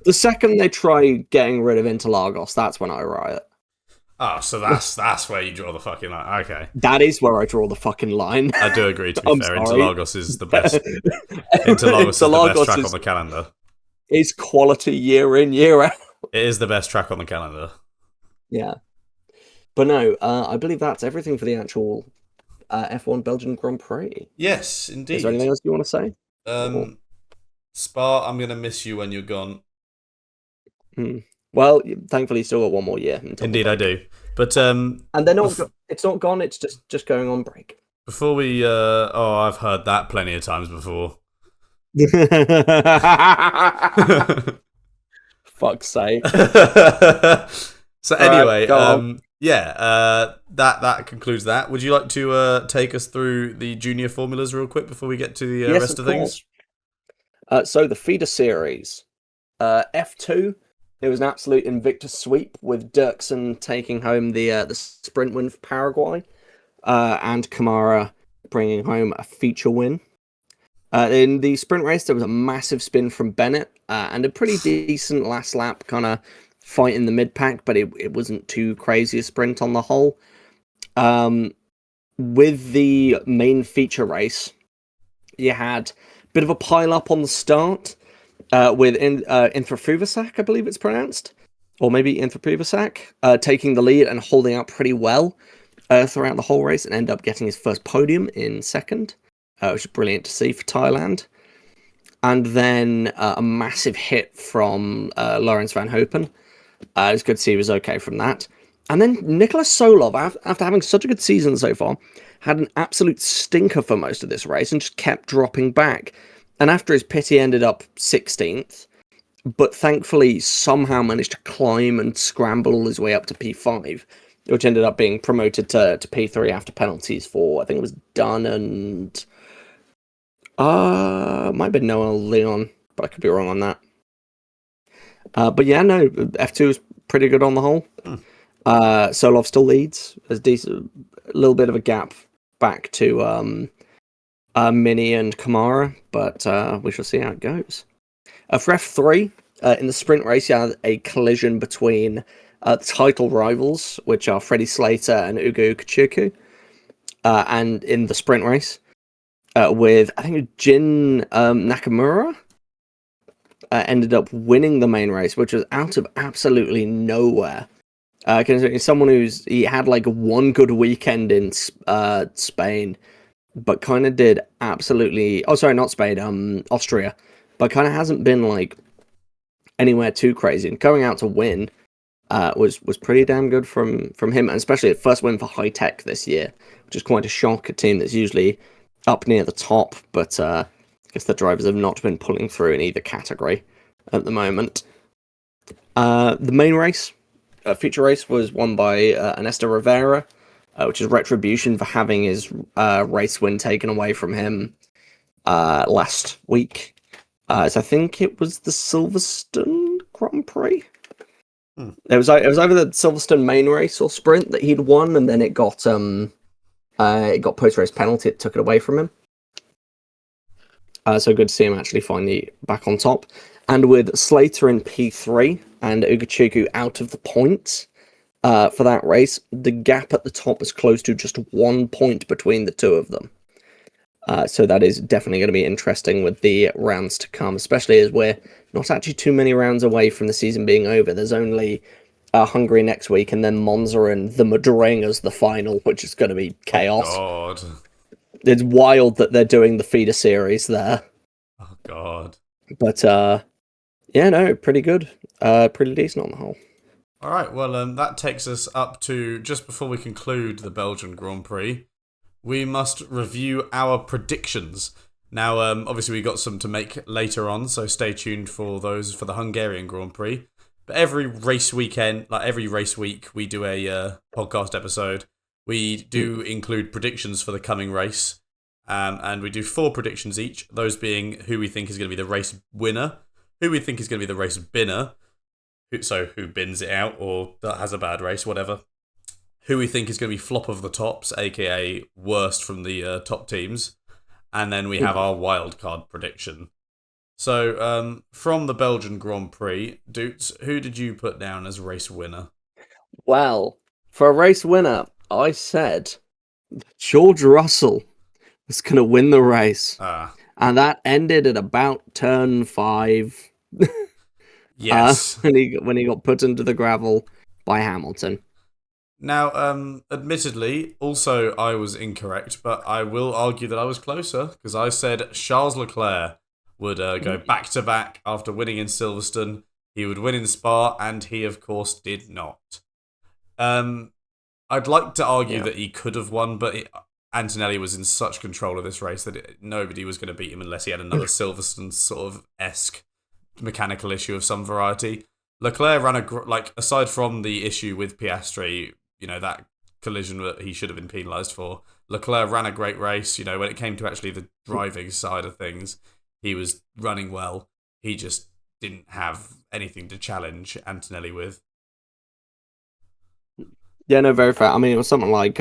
The second they try getting rid of Interlagos, that's when I riot. Oh, so that's where you draw the fucking line. Okay. That is where I draw the fucking line. I do agree, to be fair. Sorry. Interlagos is the best. Interlagos is the best track on the calendar. It's quality year in, year out. It is the best track on the calendar. Yeah. But no, I believe that's everything for the actual F1 Belgian Grand Prix. Yes, indeed. Is there anything else you want to say? Spa, I'm going to miss you when you're gone. Well, thankfully, you still got one more year. Indeed, I do. But and they're not. It's not gone. It's just going on break. Before we, I've heard that plenty of times before. Fuck's sake. So anyway, that concludes that. Would you like to take us through the junior formulas real quick before we get to the rest of things? So the feeder series, F2. It was an absolute Invictus sweep, with Dirksen taking home the sprint win for Paraguay, and Kamara bringing home a feature win. In the sprint race, there was a massive spin from Bennett and a pretty decent last lap kind of fight in the mid-pack, but it wasn't too crazy a sprint on the whole. With the main feature race, you had a bit of a pile-up on the start with Inthra I believe it's pronounced, or maybe Inthra taking the lead and holding out pretty well throughout the whole race and end up getting his first podium in second. Which is brilliant to see for Thailand. And then a massive hit from Lawrence Van Hopen. It's good to see he was okay from that. And then Nicholas Solov, after having such a good season so far, had an absolute stinker for most of this race and just kept dropping back. And after his pit, he ended up 16th, but thankfully somehow managed to climb and scramble all his way up to P5, which ended up being promoted to P3 after penalties for, I think it was Dunn and... might have been Noel Leon, but I could be wrong on that. But yeah, no, F2 is pretty good on the whole. Solov still leads. There's decent, a little bit of a gap back to Mini and Kamara, but we shall see how it goes. For F3, in the sprint race, you had a collision between title rivals, which are Freddie Slater and Ugo Ukachukwu, and in the sprint race, with, I think, Jin Nakamura ended up winning the main race, which was out of absolutely nowhere. Considering someone he had like one good weekend in Spain, but kind of did absolutely... Oh, sorry, not Spain, Austria. But kind of hasn't been like anywhere too crazy. And going out to win was pretty damn good from him, and especially a first win for High Tech this year, which is quite a shock. A team that's usually up near the top, but I guess the drivers have not been pulling through in either category at the moment. The main race, feature race, was won by Ernesto Rivera, which is retribution for having his race win taken away from him last week. So I think it was the Silverstone Grand Prix. It was either the Silverstone main race or sprint that he'd won, and then it got post-race penalty. It took it away from him. So good to see him actually finally back on top. And with Slater in P3 and Ukachukwu out of the points for that race, the gap at the top is close to just 1 point between the two of them. So that is definitely going to be interesting with the rounds to come, especially as we're not actually too many rounds away from the season being over. There's only Hungary next week, and then Monza and the Madrid as the final, which is going to be chaos. Oh, God. It's wild that they're doing the feeder series there. Oh, God. But, yeah, no, pretty good. Pretty decent on the whole. All right, well, that takes us up to just before we conclude the Belgian Grand Prix. We must review our predictions. Now, obviously, we got some to make later on, so stay tuned for those for the Hungarian Grand Prix. But every race weekend, like every race week, we do a podcast episode. We do include predictions for the coming race, and we do 4 predictions each, those being who we think is going to be the race winner, who we think is going to be the race binner, so who bins it out or that has a bad race, whatever, who we think is going to be flop of the tops, aka worst from the top teams, and then we have our wildcard prediction. So, from the Belgian Grand Prix, Doots, who did you put down as race winner? Well, for a race winner, I said George Russell was going to win the race. And that ended at about turn 5. Yes. When he got put into the gravel by Hamilton. Now, admittedly, also I was incorrect, but I will argue that I was closer, because I said Charles Leclerc would go back-to-back after winning in Silverstone. He would win in Spa, and he, of course, did not. I'd like to argue that he could have won, but Antonelli was in such control of this race that nobody was going to beat him unless he had another Silverstone sort of esque mechanical issue of some variety. Leclerc ran aside from the issue with Piastri, that collision that he should have been penalised for, Leclerc ran a great race. When it came to actually the driving side of things, he was running well. He just didn't have anything to challenge Antonelli with. Yeah, no, very fair. I mean, it was something like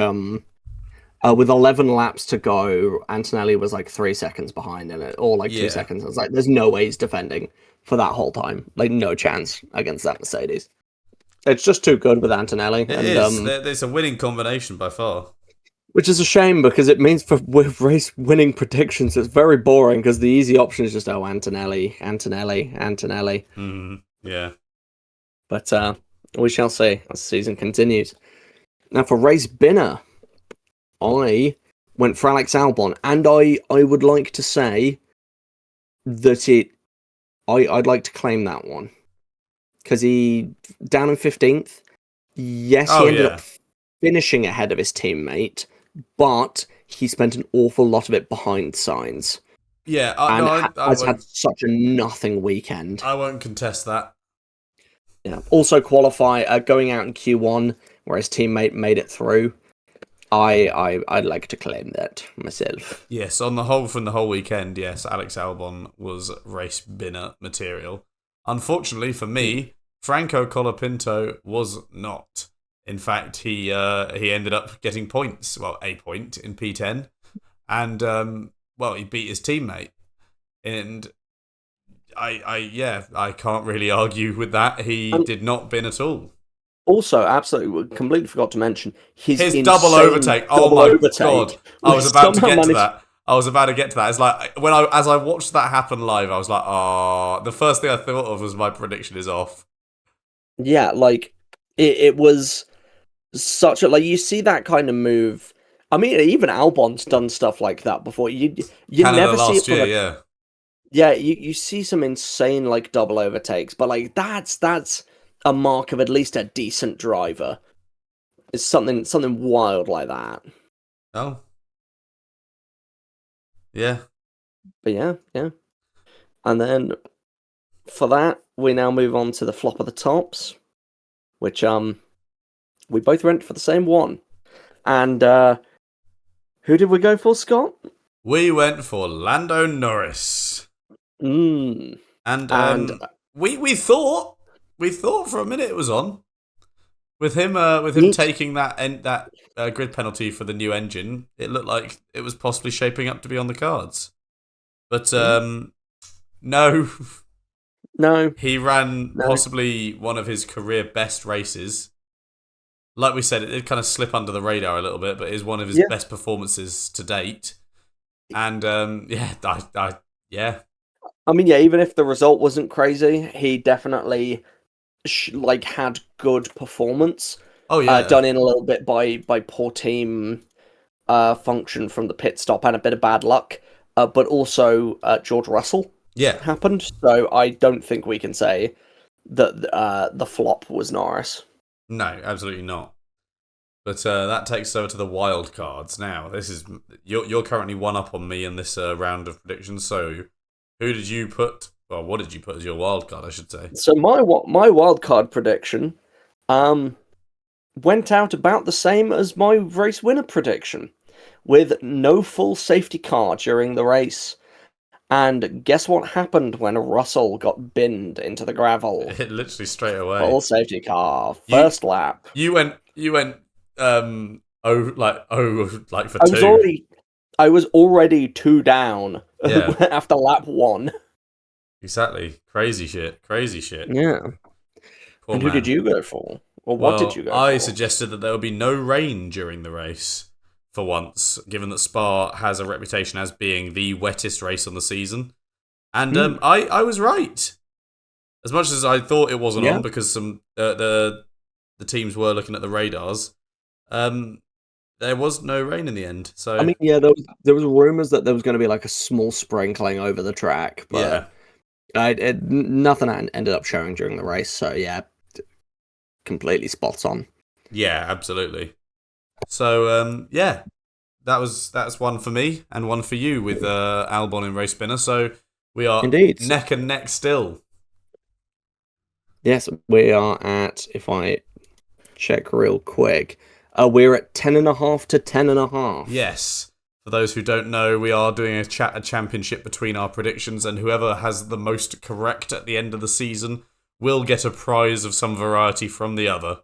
With 11 laps to go, Antonelli was like 3 seconds behind in it, or like 2 Yeah. seconds. I was like, there's no way he's defending for that whole time. Like, no chance against that Mercedes. It's just too good with Antonelli. It is. It's a winning combination by far. Which is a shame because it means for race winning predictions, it's very boring because the easy option is just, Antonelli. Yeah. But we shall see as the season continues. Now for race winner, I went for Alex Albon, and I would like to say that I'd like to claim that one. Because he, down in 15th, yes, he ended up finishing ahead of his teammate, but he spent an awful lot of it behind Sainz. Yeah, has had such a nothing weekend. I won't contest that. Yeah. Also going out in Q1, where his teammate made it through. I'd like to claim that myself. Yes, from the whole weekend, yes, Alex Albon was race winner material. Unfortunately for me, Franco Colapinto was not. In fact, he ended up getting points. Well, a point in P10, and he beat his teammate. And I can't really argue with that. He did not bin at all. Also, absolutely, completely forgot to mention his double overtake. Oh my god! I was about to get to that. It's like as I watched that happen live, I was like, "Oh!" The first thing I thought of was my prediction is off. Yeah, like it was such a you see that kind of move. I mean, even Albon's done stuff like that before. You never see it. Yeah. Yeah, you see some insane double overtakes, but that's a mark of at least a decent driver. It's something wild like that. Oh. Yeah. But yeah. And then for that, we now move on to the flop of the tops, which we both went for the same one. And who did we go for, Scott? We went for Lando Norris. And we thought for a minute it was on with him taking that grid penalty for the new engine. It looked like it was possibly shaping up to be on the cards, but no, he ran possibly one of his career best races. Like we said, it did kind of slip under the radar a little bit, but it is one of his best performances to date. And I mean, even if the result wasn't crazy, he definitely had good performance. Oh yeah, done in a little bit by poor team function from the pit stop and a bit of bad luck, but also George Russell happened. So I don't think we can say that the flop was Norris. No, absolutely not. But that takes us over to the wild cards. Now, this is you're currently one up on me in this round of predictions. So, who did you put? Well, what did you put as your wild card? I should say. So my wild card prediction, went out about the same as my race winner prediction, with no full safety car during the race. And guess what happened when Russell got binned into the gravel? It literally straight away. Full safety car, first lap. You went for two. I was already 2 down after lap 1. Exactly. Crazy shit. Yeah. Poor and man. Who did you go for? Or what did you go for? I suggested that there would be no rain during the race for once, given that Spa has a reputation as being the wettest race on the season. And I was right. As much as I thought it wasn't on because some the teams were looking at the radars, there was no rain in the end. So I mean, there was rumors that there was going to be a small sprinkling over the track, but nothing ended up showing during the race. So completely spot on. Yeah, absolutely. So that's one for me and one for you with Albon and Race Spinner. So we are neck and neck still. Yes, we are at, if I check real quick, we're at 10.5 to 10.5. Yes. For those who don't know, we are doing a championship between our predictions, and whoever has the most correct at the end of the season will get a prize of some variety from the other.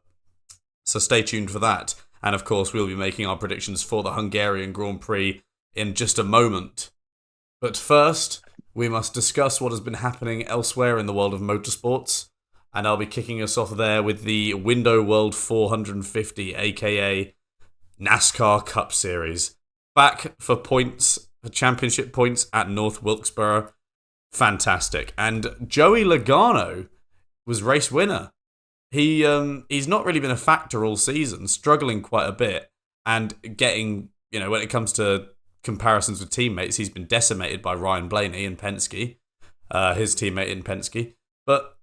So stay tuned for that. And of course, we'll be making our predictions for the Hungarian Grand Prix in just a moment. But first, we must discuss what has been happening elsewhere in the world of motorsports. And I'll be kicking us off there with the Window World 450, aka NASCAR Cup Series. Back for points, for championship points at North Wilkesboro. Fantastic. And Joey Logano was race winner. He's not really been a factor all season, struggling quite a bit, and getting, when it comes to comparisons with teammates, he's been decimated by Ryan Blaney in Penske, his teammate in Penske. But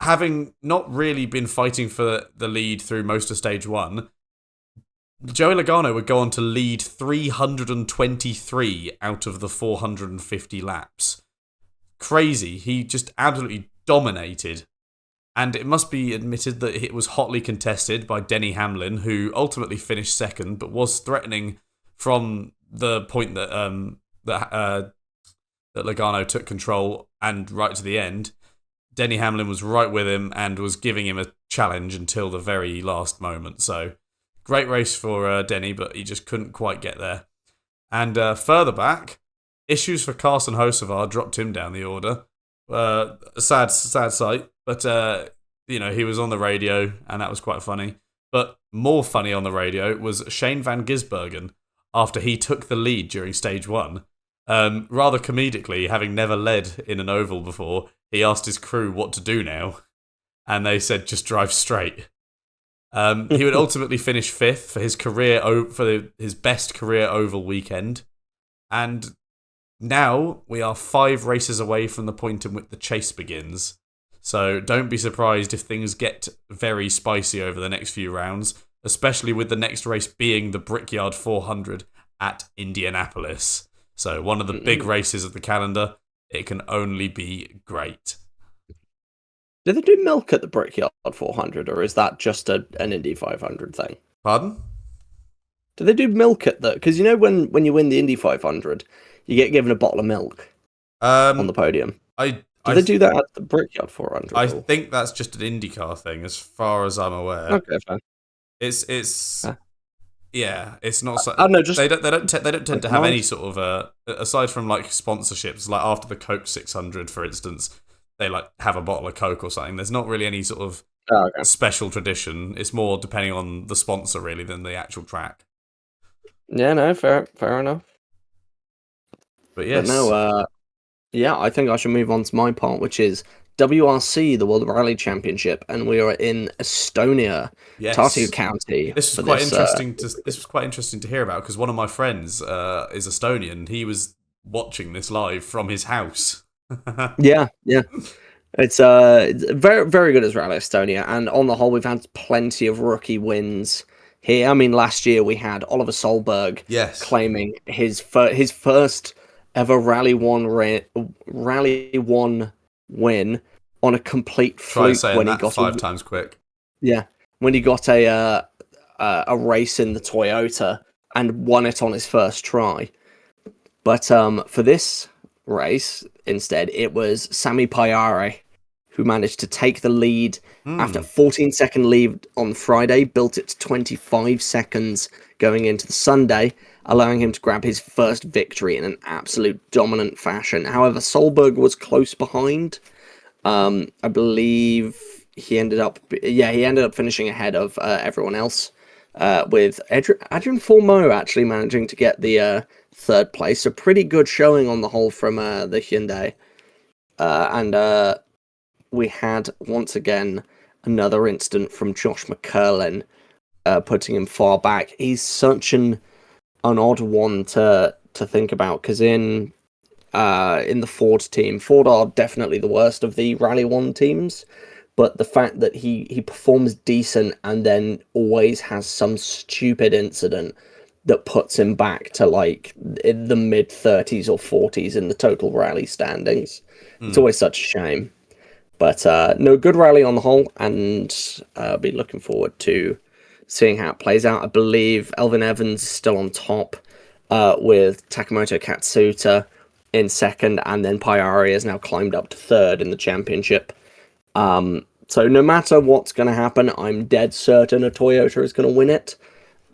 having not really been fighting for the lead through most of stage one, Joey Logano would go on to lead 323 out of the 450 laps. Crazy. He just absolutely dominated. And it must be admitted that it was hotly contested by Denny Hamlin, who ultimately finished second, but was threatening from the point that that Logano took control and right to the end. Denny Hamlin was right with him and was giving him a challenge until the very last moment. So, great race for Denny, but he just couldn't quite get there. And further back, issues for Carson Hocevar dropped him down the order. A sad sight. But, he was on the radio, and that was quite funny. But more funny on the radio was Shane Van Gisbergen, after he took the lead during stage one. Rather comedically, having never led in an oval before, he asked his crew what to do now. And they said, just drive straight. He would ultimately finish fifth for his his best career oval weekend. And now we are 5 races away from the point in which the chase begins. So don't be surprised if things get very spicy over the next few rounds, especially with the next race being the Brickyard 400 at Indianapolis. So one of the big races of the calendar. It can only be great. Do they do milk at the Brickyard 400, or is that just an Indy 500 thing? Pardon? Do they do milk at the... Because when you win the Indy 500, you get given a bottle of milk on the podium. Do they do that at the Brickyard 400? I think that's just an IndyCar thing, as far as I'm aware. Okay, fine. It's yeah, it's not. So, I don't know. Just they don't tend to have any sort of aside from like sponsorships, like after the Coke 600, for instance, they like have a bottle of Coke or something. There's not really any sort of special tradition. It's more depending on the sponsor really than the actual track. Yeah, no, fair enough. But yes. But no, I think I should move on to my part, which is WRC, the World Rally Championship, and we are in Estonia, Tartu County. This was quite interesting. This was quite interesting to hear about because one of my friends is Estonian. He was watching this live from his house. yeah. It's very, very good as Rally Estonia, and on the whole, we've had plenty of rookie wins here. I mean, last year we had Oliver Solberg claiming his first ever Rally 1 win on a complete fluke when he got 5 times quick. Yeah, when he got a race in the Toyota and won it on his first try. But for this race, instead, it was Sami Pajare who managed to take the lead after a 14-second lead on Friday, built it to 25 seconds going into the Sunday, allowing him to grab his first victory in an absolute dominant fashion. However, Solberg was close behind. I believe he ended up finishing ahead of everyone else, with Adrian Fourmeau actually managing to get the third place. A pretty good showing on the whole from the Hyundai. And we had, once again, another incident from Josh McCurlin, putting him far back. He's such an odd one to think about, because in the Ford team, Ford are definitely the worst of the Rally 1 teams, but the fact that he performs decent and then always has some stupid incident that puts him back to like in the mid 30s or 40s in the total rally standings. It's always such a shame. But no, good rally on the whole, and I'll be looking forward to seeing how it plays out. I believe Elvin Evans is still on top, with Takamoto Katsuta in second, and then Pajare has now climbed up to third in the championship. So no matter what's going to happen, I'm dead certain a Toyota is going to win it.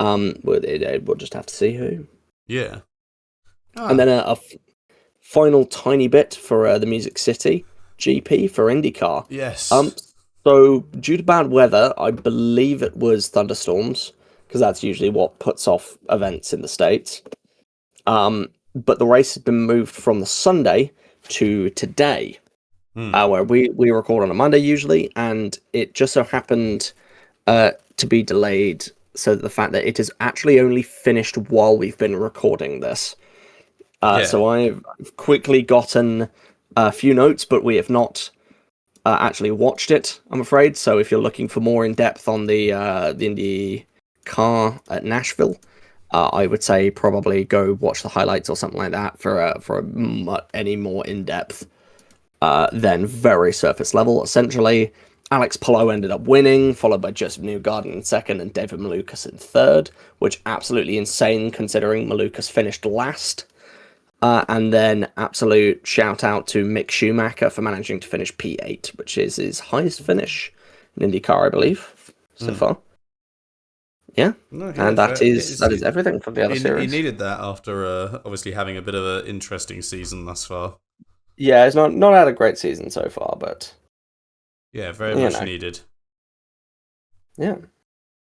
We'll just have to see who. Yeah. And then a final tiny bit for the Music City GP for IndyCar. Yes. So due to bad weather, I believe it was thunderstorms, because that's usually what puts off events in the States. But the race has been moved from the Sunday to today, where we record on a Monday usually, and it just so happened to be delayed, so that the fact that it is actually only finished while we've been recording this. So I've quickly gotten a few notes, but we have not actually watched it, I'm afraid. So if you're looking for more in depth on the IndyCar at Nashville, I would say probably go watch the highlights or something like that for any more in depth than very surface level. Essentially, Alex Palou ended up winning, followed by Joseph Newgarden in second and David Malukas in third, which absolutely insane considering Malukas finished last. And then absolute shout out to Mick Schumacher for managing to finish P8, which is his highest finish in IndyCar, I believe, so far. Yeah, and that is everything from the other series. He needed that after obviously having a bit of an interesting season thus far. Yeah, it's not had a great season so far, but yeah, very much needed. Yeah.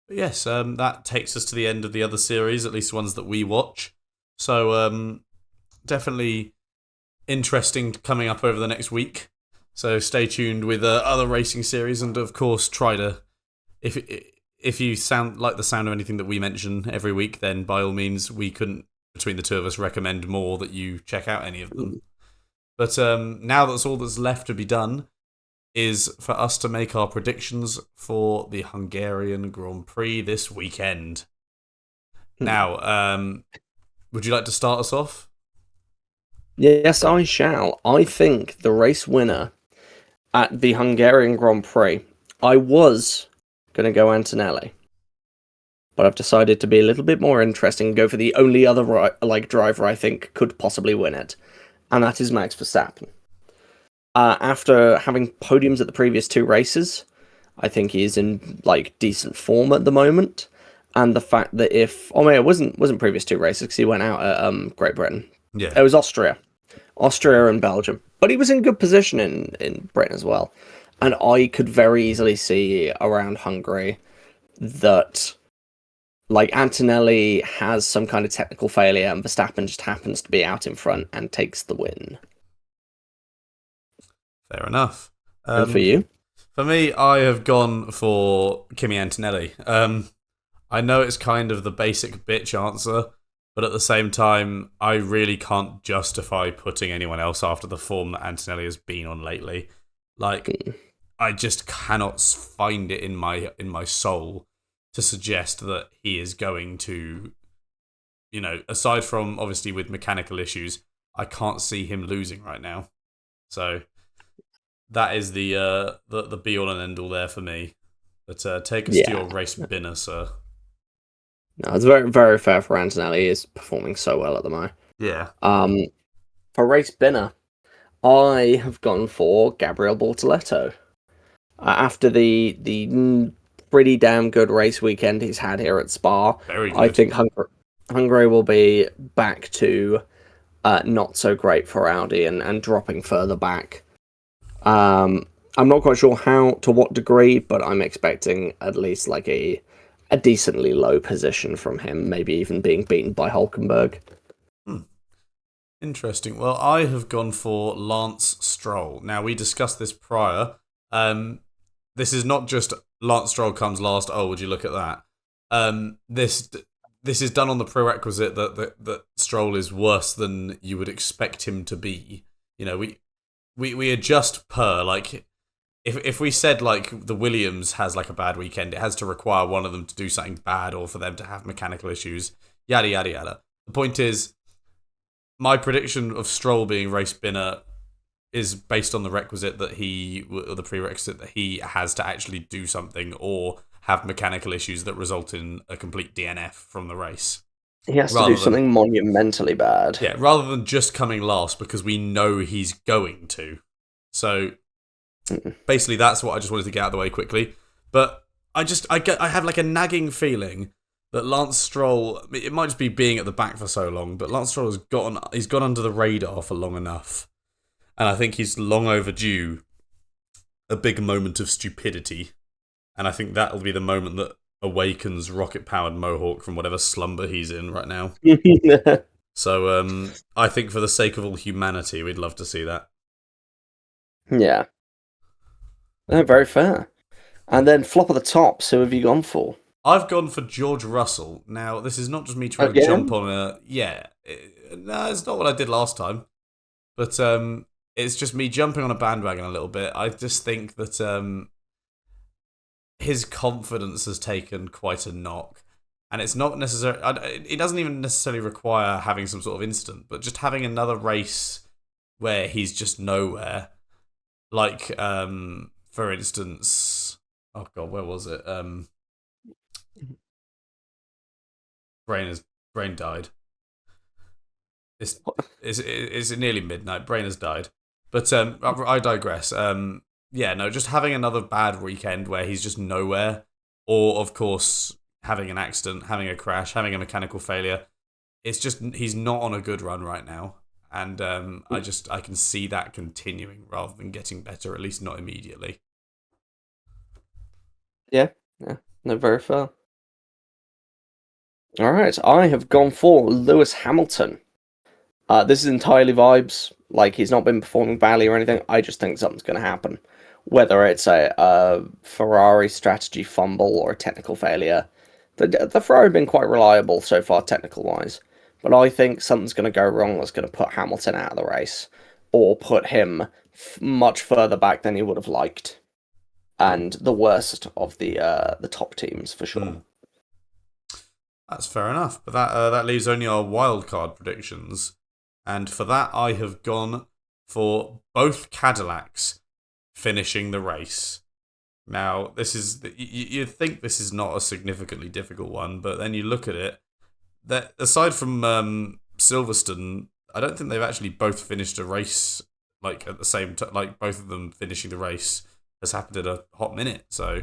But yes, that takes us to the end of the other series, at least ones that we watch. So definitely interesting coming up over the next week. So stay tuned with other racing series, and of course try to, if you sound like the sound of anything that we mention every week, then by all means we couldn't, between the two of us, recommend more that you check out any of them. But now that's all that's left to be done is for us to make our predictions for the Hungarian Grand Prix this weekend. Now, would you like to start us off? Yes, I shall. I think the race winner at the Hungarian Grand Prix, I was going to go Antonelli, but I've decided to be a little bit more interesting and go for the only other driver I think could possibly win it, and that is Max Verstappen. After having podiums at the previous two races, I think he is in decent form at the moment, and the fact that it wasn't previous two races because he went out at Great Britain. Yeah, it was Austria and Belgium, but he was in good position in Britain as well. And I could very easily see around Hungary that Antonelli has some kind of technical failure and Verstappen just happens to be out in front and takes the win. Fair enough. And for you? For me, I have gone for Kimi Antonelli. I know it's kind of the basic bitch answer, but at the same time, I really can't justify putting anyone else after the form that Antonelli has been on lately. I just cannot find it in my soul to suggest that he is going to, aside from obviously with mechanical issues, I can't see him losing right now. So that is the be all and end all there for me. But take us to your race binner, sir. No, it's very, very fair for Antonelli. He is performing so well at the moment. Yeah. For race binner, I have gone for Gabriel Bortoleto. After the pretty damn good race weekend he's had here at Spa, very good. I think Hungary will be back to not so great for Audi and dropping further back. I'm not quite sure to what degree, but I'm expecting at least a decently low position from him, maybe even being beaten by Hülkenberg. Interesting. Well, I have gone for Lance Stroll. Now, we discussed this prior. This is not just Lance Stroll comes last, oh, would you look at that? This is done on the prerequisite that Stroll is worse than you would expect him to be. We adjust per, if we said the Williams has a bad weekend, it has to require one of them to do something bad or for them to have mechanical issues, yada yada yada. The point is, my prediction of Stroll being race binner is based on the prerequisite that he has to actually do something or have mechanical issues that result in a complete DNF from the race. He has to do something monumentally bad. Yeah, rather than just coming last because we know he's going to. So basically, that's what I just wanted to get out of the way quickly. But I have a nagging feeling that Lance Stroll, it might just be being at the back for so long, but Lance Stroll he's gone under the radar for long enough. And I think he's long overdue a big moment of stupidity. And I think that'll be the moment that awakens rocket-powered Mohawk from whatever slumber he's in right now. So I think for the sake of all humanity, we'd love to see that. Yeah. No, very fair. And then flop of the tops, who have you gone for? I've gone for George Russell. Now, this is not just me trying to jump on a... Yeah. No, it's not what I did last time. But it's just me jumping on a bandwagon a little bit. I just think that his confidence has taken quite a knock. And it's not necessarily... It doesn't even necessarily require having some sort of incident, but just having another race where he's just nowhere. Like, for instance... Oh, God, where was it? Brain died. It's nearly midnight. Brain has died. But I digress. Just having another bad weekend where he's just nowhere, or of course having an accident, having a crash, having a mechanical failure. It's just he's not on a good run right now, and I can see that continuing rather than getting better, at least not immediately. Yeah, no, very fair. All right, I have gone for Lewis Hamilton. This is entirely vibes. Like, he's not been performing badly or anything. I just think something's going to happen. Whether it's a Ferrari strategy fumble or a technical failure. The Ferrari have been quite reliable so far, technical-wise. But I think something's going to go wrong that's going to put Hamilton out of the race. Or put him much further back than he would have liked. And the worst of the top teams, for sure. That's fair enough. But that leaves only our wildcard predictions. And for that, I have gone for both Cadillacs finishing the race. Now, this is you'd think this is not a significantly difficult one, but then you look at it. That aside from Silverstone, I don't think they've actually both finished a race like at the same time. Like both of them finishing the race has happened in a hot minute. So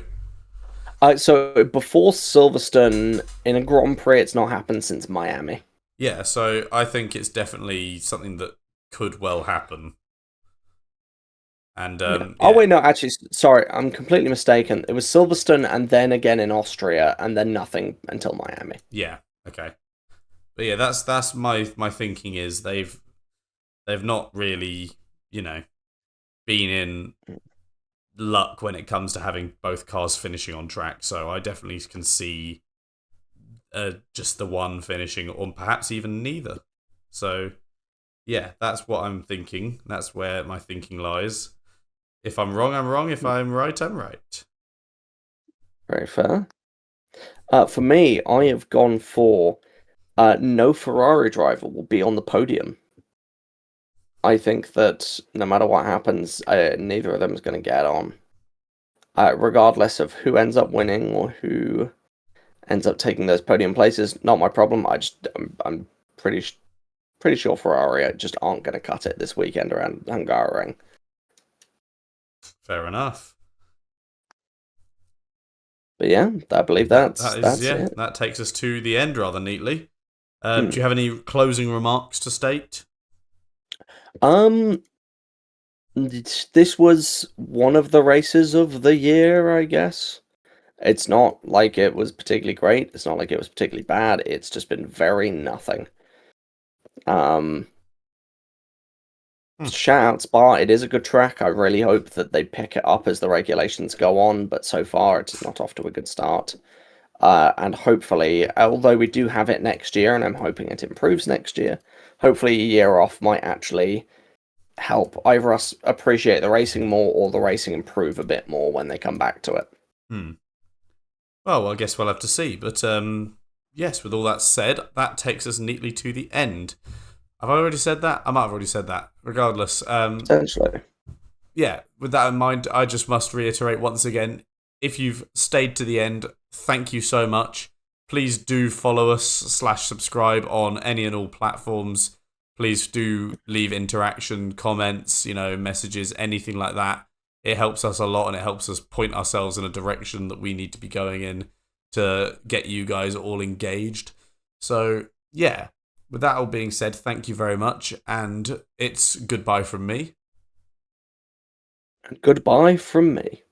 before Silverstone in a Grand Prix, it's not happened since Miami. Yeah, so I think it's definitely something that could well happen. And Oh wait, no, actually, sorry, I'm completely mistaken. It was Silverstone and then again in Austria and then nothing until Miami. Yeah, okay. But yeah, that's my thinking is they've not really, been in luck when it comes to having both cars finishing on track. So I definitely can see just the one finishing, or perhaps even neither. So, yeah, that's what I'm thinking. That's where my thinking lies. If I'm wrong, I'm wrong. If I'm right, I'm right. Very fair. For me, I have gone for no Ferrari driver will be on the podium. I think that no matter what happens, neither of them is going to get on. Regardless of who ends up winning or who ends up taking those podium places, not my problem. I'm pretty sure Ferrari just aren't going to cut it this weekend around Hungaroring. Fair enough. But yeah, I believe that's it. That takes us to the end rather neatly. Do you have any closing remarks to state? This was one of the races of the year, I guess. It's not like it was particularly great. It's not like it was particularly bad. It's just been very nothing. Shout out Spa. It is a good track. I really hope that they pick it up as the regulations go on, but so far it's not off to a good start. And hopefully, although we do have it next year, and I'm hoping it improves next year, hopefully a year off might actually help either us appreciate the racing more or the racing improve a bit more when they come back to it. Well, I guess we'll have to see. But yes, with all that said, that takes us neatly to the end. Have I already said that? I might have already said that. Regardless. Potentially. Yeah, with that in mind, I just must reiterate once again, if you've stayed to the end, thank you so much. Please do follow us / subscribe on any and all platforms. Please do leave interaction, comments, messages, anything like that. It helps us a lot and it helps us point ourselves in a direction that we need to be going in to get you guys all engaged. So, yeah, with that all being said, thank you very much, and it's goodbye from me. And goodbye from me.